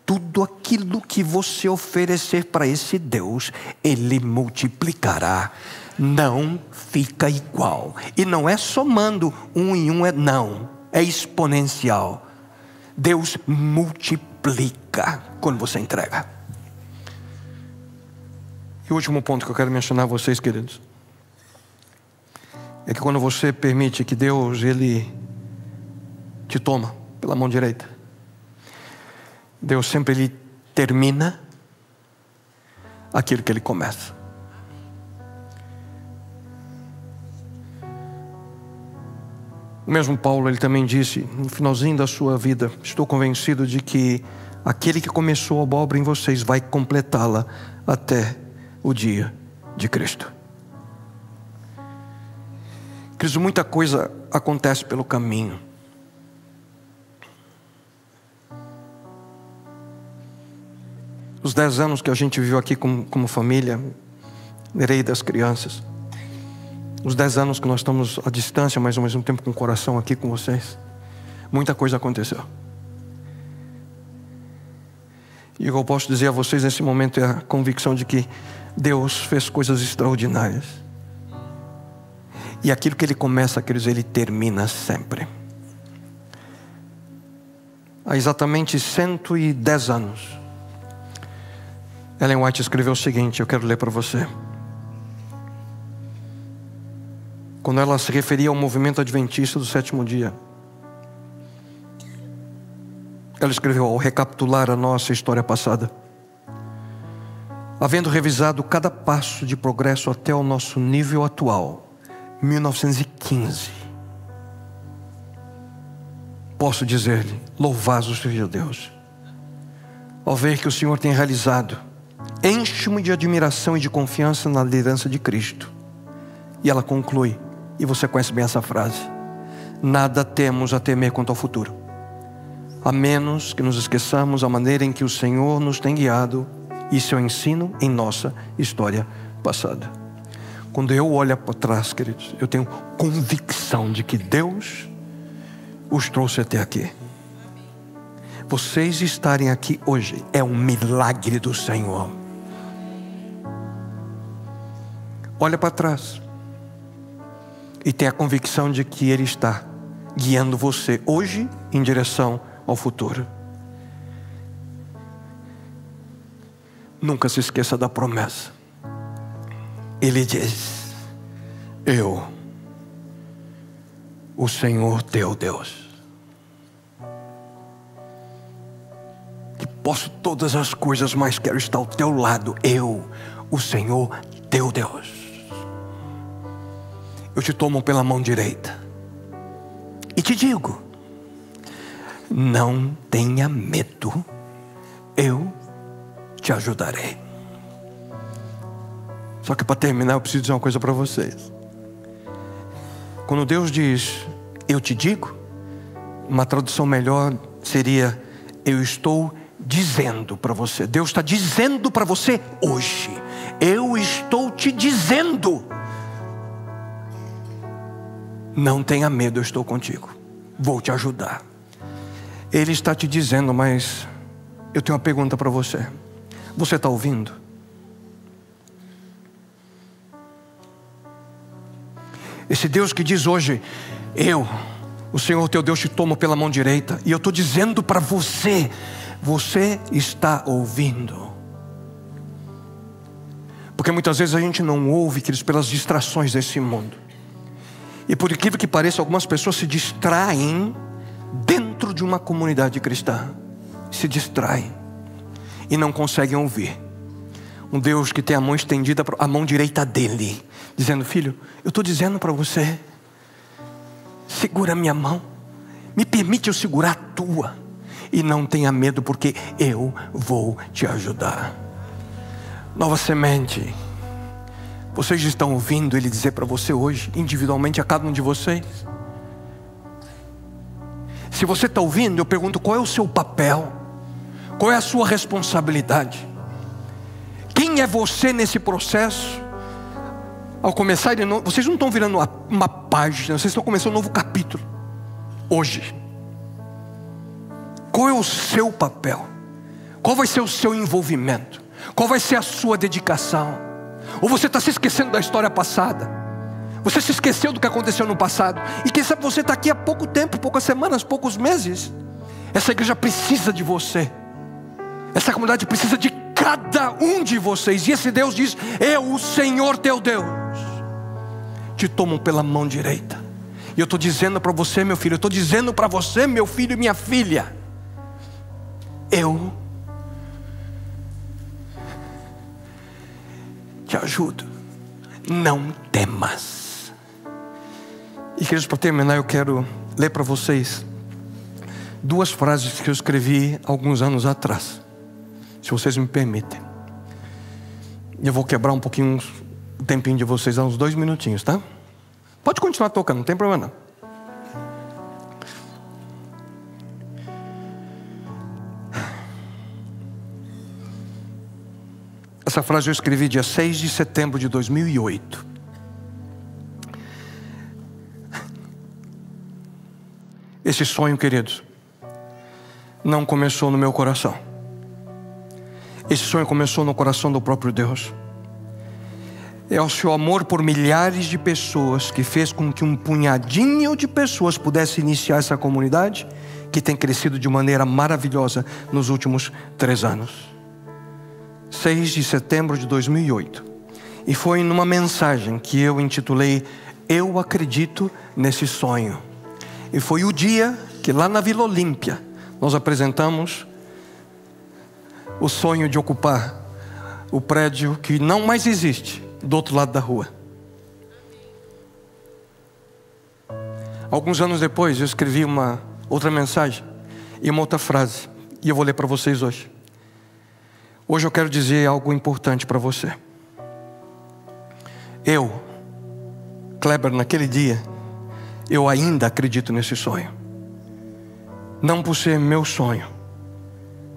tudo aquilo que você oferecer para esse Deus, Ele multiplicará. Não fica igual. E não é somando 1 em 1, não. É exponencial. Deus multiplica quando você entrega. E o último ponto que eu quero mencionar a vocês, queridos, é que quando você permite que Deus, Ele te toma pela mão direita, Deus sempre Ele termina aquilo que Ele começa. O mesmo Paulo, ele também disse, no finalzinho da sua vida: estou convencido de que aquele que começou a obra em vocês vai completá-la até o dia de Cristo. Queridos, muita coisa acontece pelo caminho. Os 10 anos que a gente viveu aqui como família, Nereida das crianças, os 10 anos que nós estamos à distância, mas ao mesmo tempo com o coração aqui com vocês, muita coisa aconteceu. E o que eu posso dizer a vocês nesse momento é a convicção de que Deus fez coisas extraordinárias. E aquilo que Ele começa, queridos, Ele termina sempre. Há exatamente 110 anos, Ellen White escreveu o seguinte, eu quero ler para você. Quando ela se referia ao movimento adventista do sétimo dia, ela escreveu: ao recapitular a nossa história passada, havendo revisado cada passo de progresso até o nosso nível atual, 1915, posso dizer-lhe: louvado seja Deus, ao ver que o Senhor tem realizado, enche-me de admiração e de confiança na liderança de Cristo. E ela conclui, e você conhece bem essa frase: nada temos a temer quanto ao futuro, a menos que nos esqueçamos a maneira em que o Senhor nos tem guiado e seu ensino em nossa história passada. Quando eu olho para trás, queridos, eu tenho convicção de que Deus os trouxe até aqui. Vocês estarem aqui hoje é um milagre do Senhor. Olha para trás e tenha a convicção de que Ele está guiando você hoje em direção ao futuro. Nunca se esqueça da promessa. Ele diz: eu, o Senhor teu Deus, que posso todas as coisas, mas quero estar ao teu lado. Eu, o Senhor teu Deus, eu te tomo pela mão direita e te digo: não tenha medo, eu te ajudarei. Só que para terminar eu preciso dizer uma coisa para vocês. Quando Deus diz eu te digo, uma tradução melhor seria: eu estou dizendo para você. Deus está dizendo para você hoje: eu estou te dizendo, não tenha medo, eu estou contigo, vou te ajudar. Ele está te dizendo, mas eu tenho uma pergunta para você. Você está ouvindo? Esse Deus que diz hoje: eu, o Senhor teu Deus, te tomo pela mão direita, e eu estou dizendo para você, você está ouvindo? Porque muitas vezes a gente não ouve, queridos, pelas distrações desse mundo. E por incrível que pareça, algumas pessoas se distraem dentro de uma comunidade cristã. Se distraem e não conseguem ouvir um Deus que tem a mão estendida, a mão direita dele, dizendo: filho, eu estou dizendo para você, segura a minha mão, me permite eu segurar a tua, e não tenha medo, porque eu vou te ajudar. Nova Semente, vocês estão ouvindo Ele dizer para você hoje, individualmente a cada um de vocês? Se você está ouvindo, eu pergunto: qual é o seu papel? Qual é a sua responsabilidade? Quem é você nesse processo? Ao começar de novo, vocês não estão virando uma página, vocês estão começando um novo capítulo hoje. Qual é o seu papel? Qual vai ser o seu envolvimento? Qual vai ser a sua dedicação? Ou você está se esquecendo da história passada? Você se esqueceu do que aconteceu no passado? E quem sabe você está aqui há pouco tempo, poucas semanas, poucos meses. Essa igreja precisa de você. Essa comunidade precisa de cada um de vocês. E esse Deus diz: eu, o Senhor teu Deus, te tomo pela mão direita. E eu estou dizendo para você, meu filho, eu estou dizendo para você, meu filho e minha filha, eu te ajudo, não temas. E queridos, para terminar, eu quero ler para vocês duas frases que eu escrevi alguns anos atrás, se vocês me permitem. Eu vou quebrar um pouquinho o tempinho de vocês, uns 2 minutinhos, tá? Pode continuar tocando, não tem problema não. Essa frase eu escrevi dia 6 de setembro de 2008. Esse sonho, queridos, não começou no meu coração. Esse sonho começou no coração do próprio Deus. É o seu amor por milhares de pessoas que fez com que um punhadinho de pessoas pudesse iniciar essa comunidade, que tem crescido de maneira maravilhosa nos últimos 3 anos. 6 de setembro de 2008. E foi numa mensagem que eu intitulei Eu Acredito Nesse Sonho. E foi o dia que lá na Vila Olímpia nós apresentamos o sonho de ocupar o prédio que não mais existe do outro lado da rua. Alguns anos depois eu escrevi uma outra mensagem e uma outra frase, e eu vou ler para vocês hoje. Hoje eu quero dizer algo importante para você. Eu, Kleber, naquele dia, eu ainda acredito nesse sonho. Não por ser meu sonho,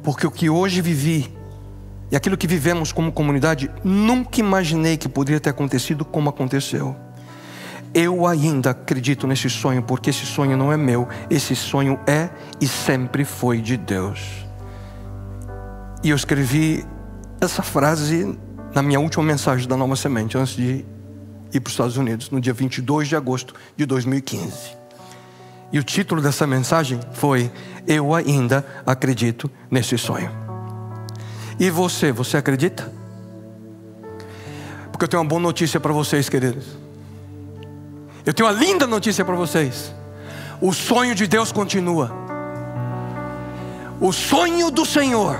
porque o que hoje vivi e aquilo que vivemos como comunidade, nunca imaginei que poderia ter acontecido como aconteceu. Eu ainda acredito nesse sonho, porque esse sonho não é meu, esse sonho é e sempre foi de Deus. E eu escrevi essa frase na minha última mensagem da Nova Semente, antes de ir para os Estados Unidos, no dia 22 de agosto de 2015. E o título dessa mensagem foi: Eu ainda acredito nesse sonho. E você acredita? Porque eu tenho uma boa notícia para vocês, queridos. Eu tenho uma linda notícia para vocês. O sonho de Deus continua. O sonho do Senhor,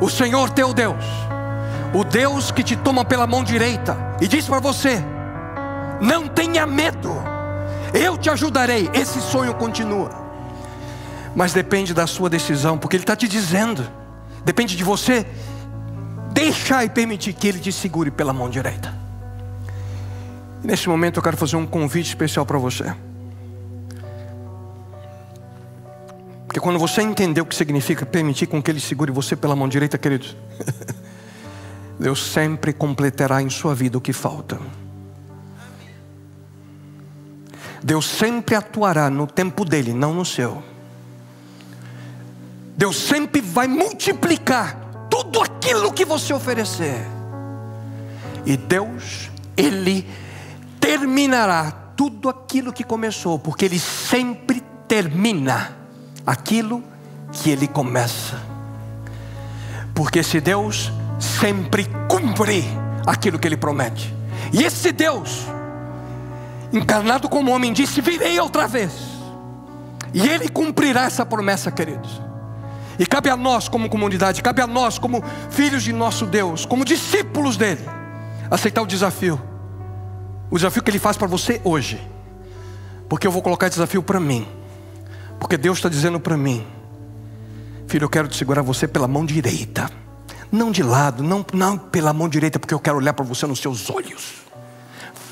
o Senhor teu Deus, o Deus que te toma pela mão direita e diz para você: não tenha medo, eu te ajudarei. Esse sonho continua. Mas depende da sua decisão, porque Ele está te dizendo. Depende de você deixar e permitir que Ele te segure pela mão direita. E nesse momento eu quero fazer um convite especial para você. Porque quando você entender o que significa permitir com que Ele segure você pela mão direita, queridos, Deus sempre completará em sua vida o que falta. Deus sempre atuará no tempo dele, não no seu. Deus sempre vai multiplicar tudo aquilo que você oferecer. E Deus, Ele terminará tudo aquilo que começou, porque Ele sempre termina aquilo que Ele começa. Porque esse Deus sempre cumpre aquilo que Ele promete. E esse Deus, encarnado como homem, disse: virei outra vez. E Ele cumprirá essa promessa, queridos. E cabe a nós como comunidade, cabe a nós como filhos de nosso Deus, como discípulos dele, aceitar o desafio que Ele faz para você hoje. Porque eu vou colocar esse desafio para mim, porque Deus está dizendo para mim: filho, eu quero te segurar você pela mão direita, não de lado, não pela mão direita, porque eu quero olhar para você nos seus olhos,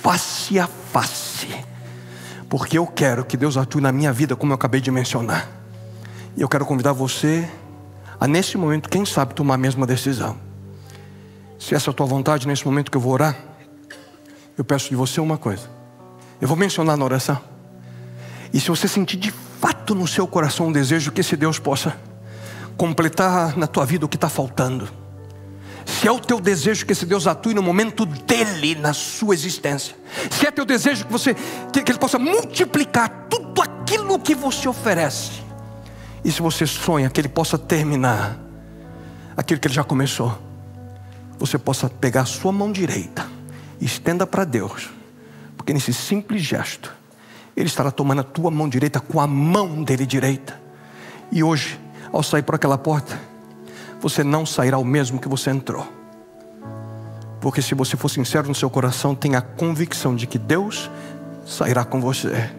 face a face, porque eu quero que Deus atue na minha vida, como eu acabei de mencionar. E eu quero convidar você a, nesse momento, quem sabe, tomar a mesma decisão. Se essa é a tua vontade, nesse momento que eu vou orar, eu peço de você uma coisa. Eu vou mencionar na oração. E se você sentir de fato no seu coração um desejo que esse Deus possa completar na tua vida o que está faltando, se é o teu desejo que esse Deus atue no momento dele na sua existência, se é teu desejo que Ele possa multiplicar tudo aquilo que você oferece, e se você sonha que Ele possa terminar aquilo que Ele já começou, você possa pegar a sua mão direita e estenda para Deus, porque nesse simples gesto Ele estará tomando a tua mão direita com a mão dele direita. E hoje, ao sair por aquela porta, você não sairá o mesmo que você entrou. Porque se você for sincero no seu coração, tenha a convicção de que Deus sairá com você,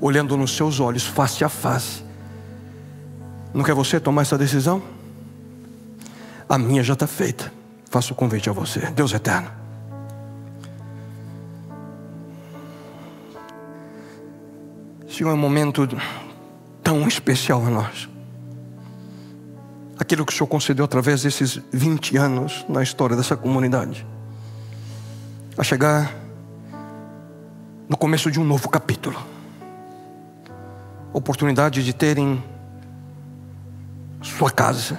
olhando nos seus olhos, face a face. Não quer você tomar essa decisão? A minha já está feita. Faço o convite a você. Deus eterno, Senhor, é um momento tão especial a nós. Aquilo que o Senhor concedeu através desses 20 anos na história dessa comunidade, a chegar no começo de um novo capítulo. Oportunidade de terem sua casa,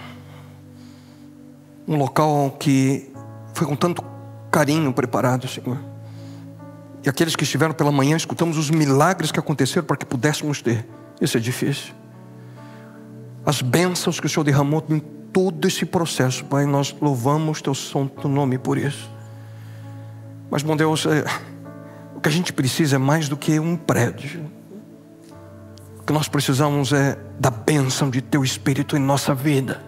um local que foi com tanto carinho preparado, Senhor. E aqueles que estiveram pela manhã, escutamos os milagres que aconteceram para que pudéssemos ter esse edifício. As bênçãos que o Senhor derramou em todo esse processo, Pai, nós louvamos Teu santo nome por isso. Mas, bom Deus, o que a gente precisa é mais do que um prédio. O que nós precisamos é da bênção de Teu Espírito em nossa vida,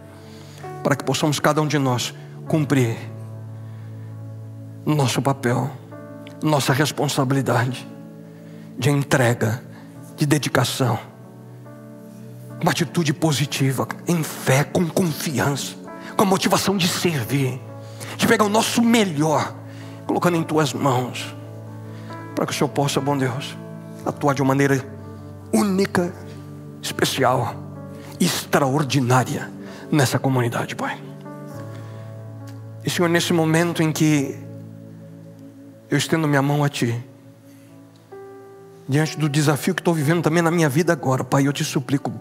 para que possamos cada um de nós cumprir nosso papel, nossa responsabilidade de entrega, de dedicação, uma atitude positiva, em fé, com confiança, com a motivação de servir, de pegar o nosso melhor, colocando em Tuas mãos, para que o Senhor possa, bom Deus, atuar de uma maneira única, especial, extraordinária nessa comunidade, Pai. E Senhor, nesse momento em que eu estendo minha mão a Ti, diante do desafio que estou vivendo também na minha vida agora, Pai, eu Te suplico,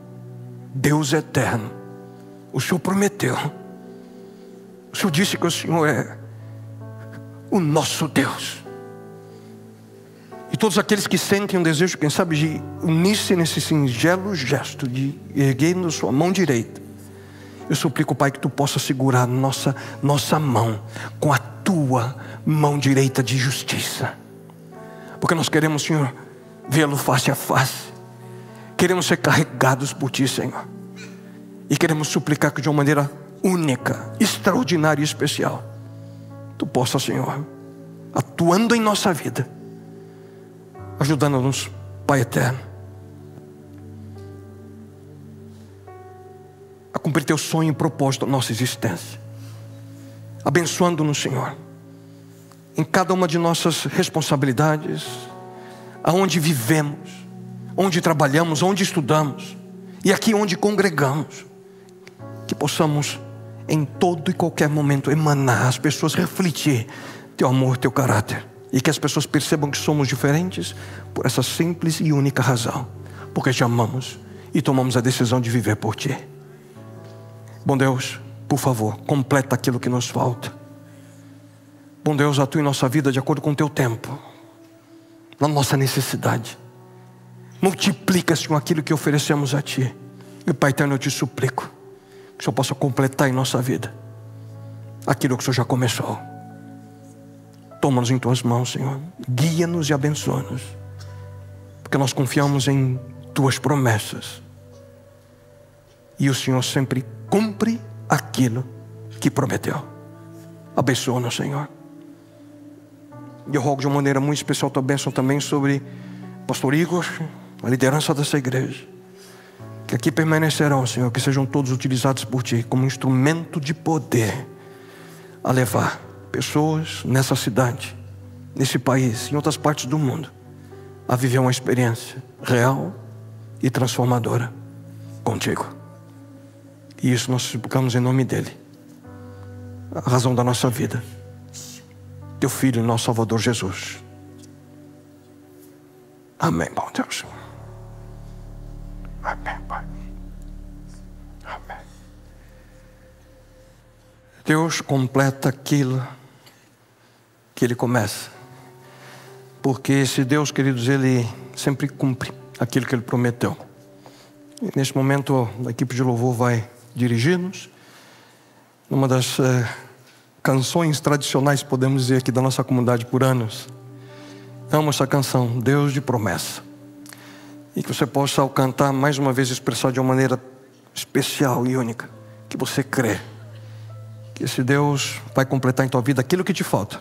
Deus eterno, o Senhor prometeu, o Senhor disse que o Senhor é o nosso Deus. E todos aqueles que sentem um desejo, quem sabe, de unir-se nesse singelo gesto de erguendo sua mão direita, eu suplico, Pai, que Tu possa segurar nossa mão com a Tua mão direita de justiça, porque nós queremos, Senhor, vê-lo face a face. Queremos ser carregados por Ti, Senhor, e queremos suplicar que de uma maneira única, extraordinária e especial, Tu possa, Senhor, atuando em nossa vida, ajudando-nos, Pai eterno, a cumprir Teu sonho e propósito da nossa existência, abençoando-nos, Senhor, em cada uma de nossas responsabilidades, aonde vivemos, onde trabalhamos, onde estudamos, e aqui onde congregamos, que possamos em todo e qualquer momento emanar, as pessoas refletir Teu amor, Teu caráter, e que as pessoas percebam que somos diferentes por essa simples e única razão, porque Te amamos e tomamos a decisão de viver por Ti. Bom Deus, por favor, completa aquilo que nos falta. Bom Deus, atue em nossa vida de acordo com o Teu tempo, na nossa necessidade. Multiplica, Senhor, aquilo que oferecemos a Ti. E Pai eterno, eu Te suplico que o Senhor possa completar em nossa vida aquilo que o Senhor já começou. Toma-nos em Tuas mãos, Senhor, guia-nos e abençoa-nos, porque nós confiamos em Tuas promessas, e o Senhor sempre cumpre aquilo que prometeu. Abençoa-nos, Senhor. E eu rogo de uma maneira muito especial Tua bênção também sobre o Pastor Igor, a liderança dessa igreja, que aqui permanecerão, Senhor, que sejam todos utilizados por Ti como instrumento de poder a levar pessoas nessa cidade, nesse país, em outras partes do mundo, a viver uma experiência real e transformadora contigo. E isso nós suplicamos em nome dEle, a razão da nossa vida, Teu Filho e nosso Salvador Jesus. Amém, bom Deus. Amém, Pai. Amém. Deus completa aquilo que Ele começa, porque esse Deus, queridos, Ele sempre cumpre aquilo que Ele prometeu. E nesse momento a equipe de louvor vai dirigir-nos numa das canções tradicionais, podemos dizer, aqui da nossa comunidade por anos. Amo essa canção, Deus de promessa. E que você possa, ao cantar, mais uma vez expressar de uma maneira especial e única que você crê que esse Deus vai completar em tua vida aquilo que te falta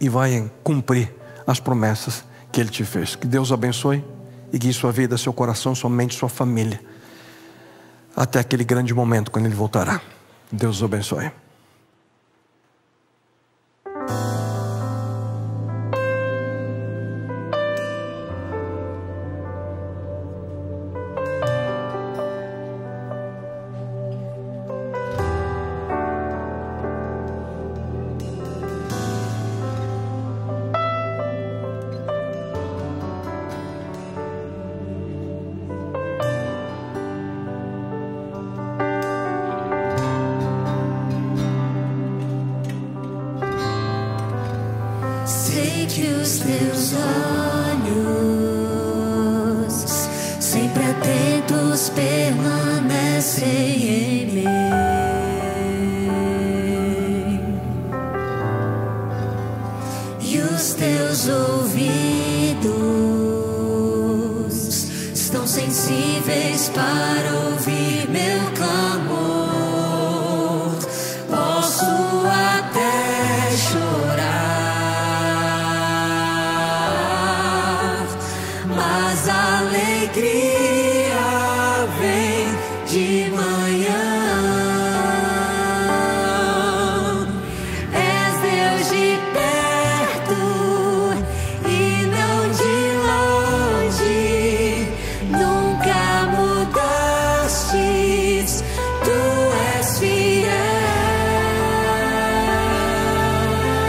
e vai cumprir as promessas que Ele te fez. Que Deus abençoe e guie sua vida, seu coração, sua mente, sua família, até aquele grande momento quando Ele voltará. Deus o abençoe. Sei que os teus olhos, sempre atentos, permanecem em mim. E os teus ouvidos estão sensíveis para ouvir meu clamor. Posso até chorar, mas a alegria vem de manhã. És Deus de perto e não de longe, nunca mudastes, tu és fiel.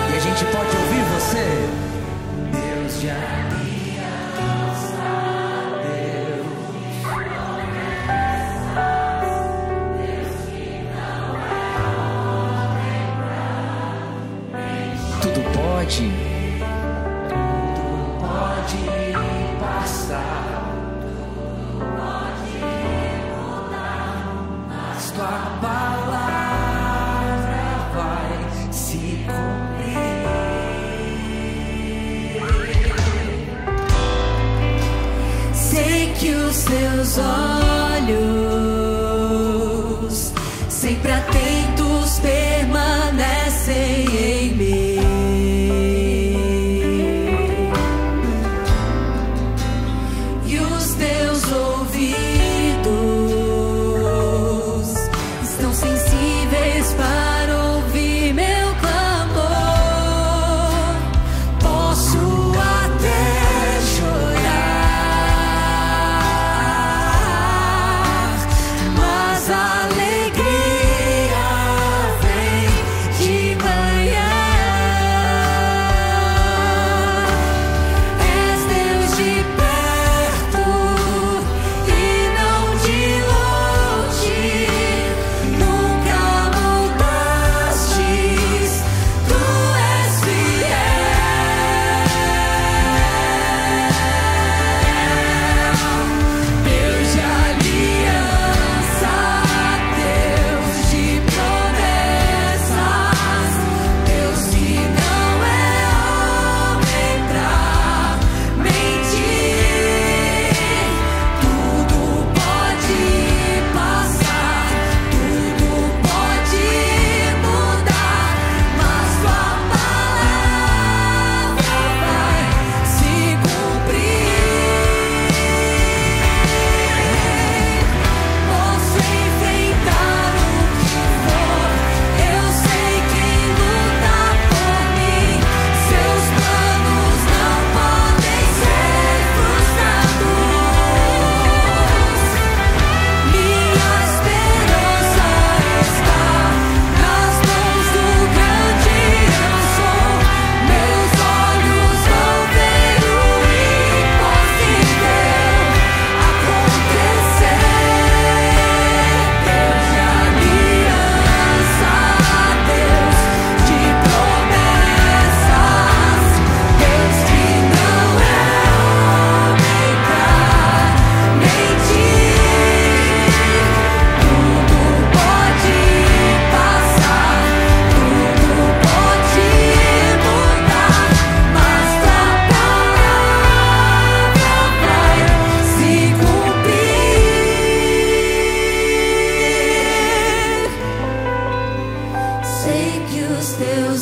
E a gente pode ouvir você? Deus de tudo pode passar, mas tua palavra vai se cumprir. Sei que os teus olhos, sempre atentos, permanecem em mim. E os teus ouvidos estão sensíveis para ouvir meu clamor. Posso até chorar,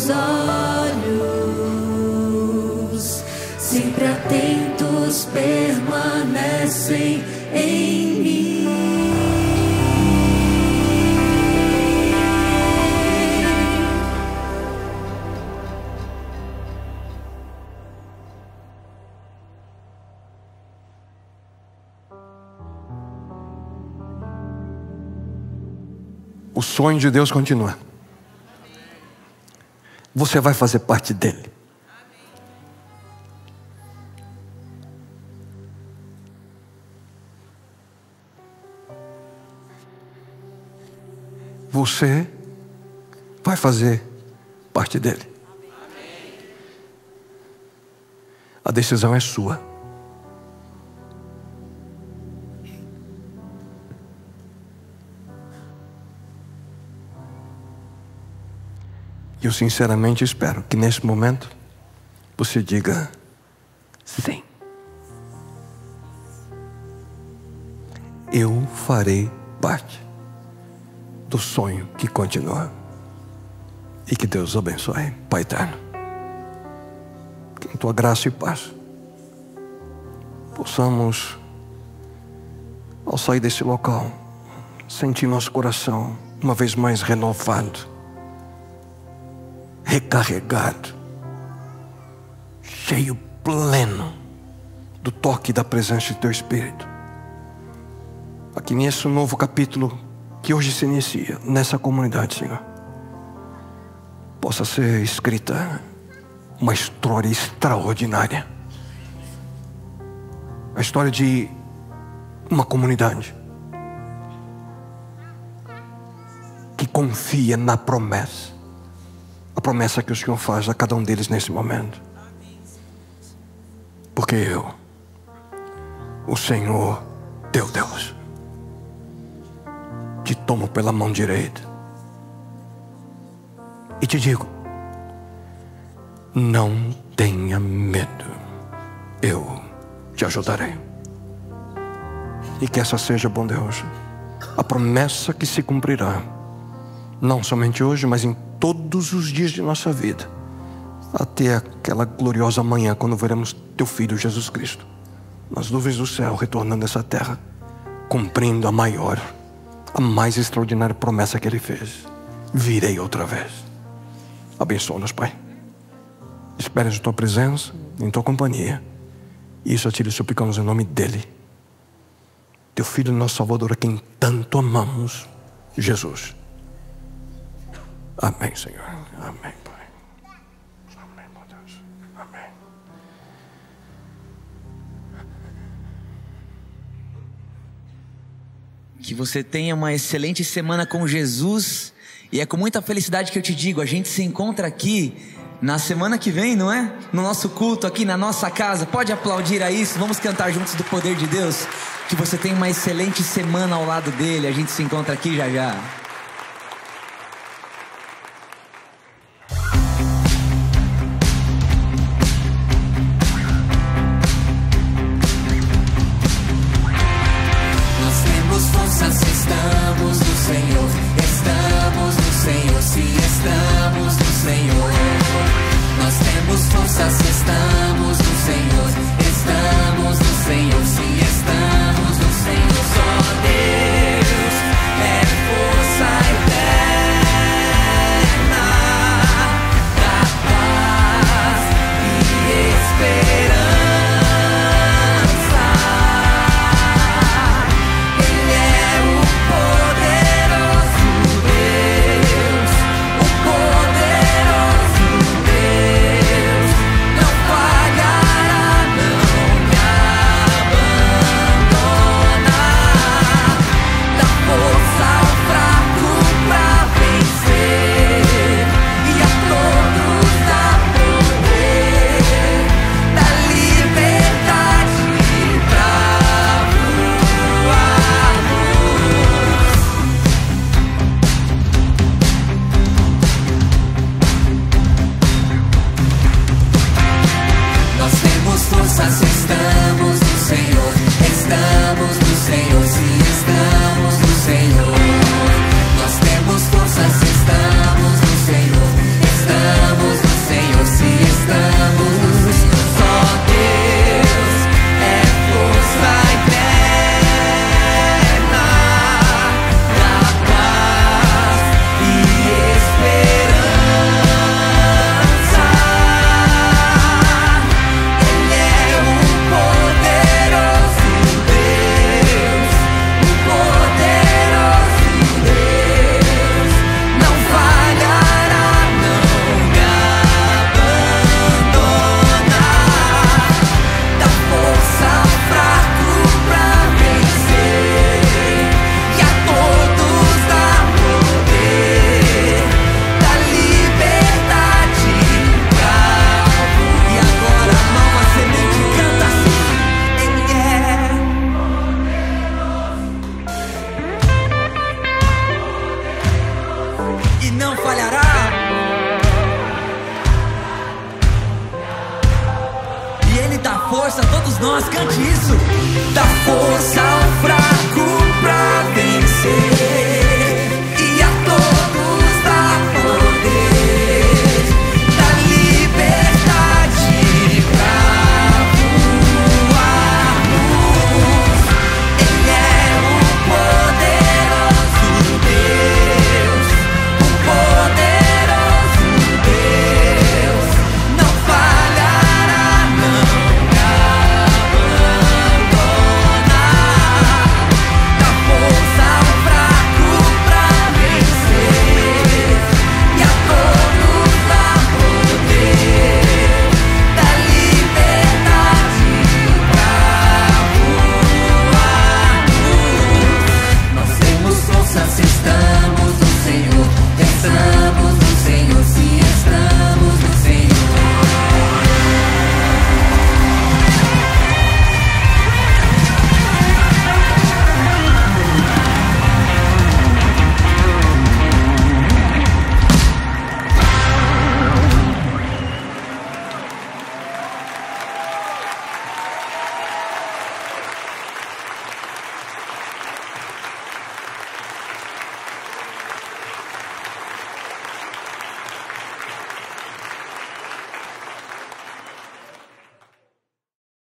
meus olhos, sempre atentos, permanecem em mim. O sonho de Deus continua. Você vai fazer parte dele. Você vai fazer parte dele. A decisão é sua. Eu sinceramente espero que nesse momento você diga sim. Eu farei parte do sonho que continua. E que Deus abençoe, Pai eterno. Que em tua graça e paz possamos, ao sair desse local, sentir nosso coração uma vez mais renovado, recarregado, cheio, pleno do toque da presença de Teu Espírito. Aqui nesse novo capítulo que hoje se inicia, nessa comunidade, Senhor, possa ser escrita uma história extraordinária. A história de uma comunidade que confia na promessa. A promessa que o Senhor faz a cada um deles nesse momento. Porque eu, o Senhor, teu Deus, te tomo pela mão direita e te digo: não tenha medo, eu te ajudarei. E que essa seja, bom Deus, a promessa que se cumprirá, não somente hoje, mas em todos os dias de nossa vida, até aquela gloriosa manhã, quando veremos Teu Filho Jesus Cristo nas nuvens do céu, retornando a essa terra, cumprindo a maior, a mais extraordinária promessa que Ele fez: virei outra vez. Abençoa-nos, Pai. Esperes a Tua presença, em Tua companhia. Isso a Ti lhe suplicamos em nome dEle, Teu Filho, nosso Salvador, a quem tanto amamos, Jesus. Amém, Senhor. Amém, Pai. Amém, meu Deus. Amém. Que você tenha uma excelente semana com Jesus. E é com muita felicidade que eu te digo, a gente se encontra aqui na semana que vem, não é? No nosso culto aqui na nossa casa. Pode aplaudir a isso, vamos cantar juntos do poder de Deus. Que você tenha uma excelente semana ao lado dele. A gente se encontra aqui já já. Estamos no Senhor, estamos no Senhor, se estamos no Senhor. Nós temos força se estamos no Senhor, estamos no Senhor, se estamos no Senhor. Só Deus é força. força a todos nós, cante isso. Dá força ao fraco pra vencer.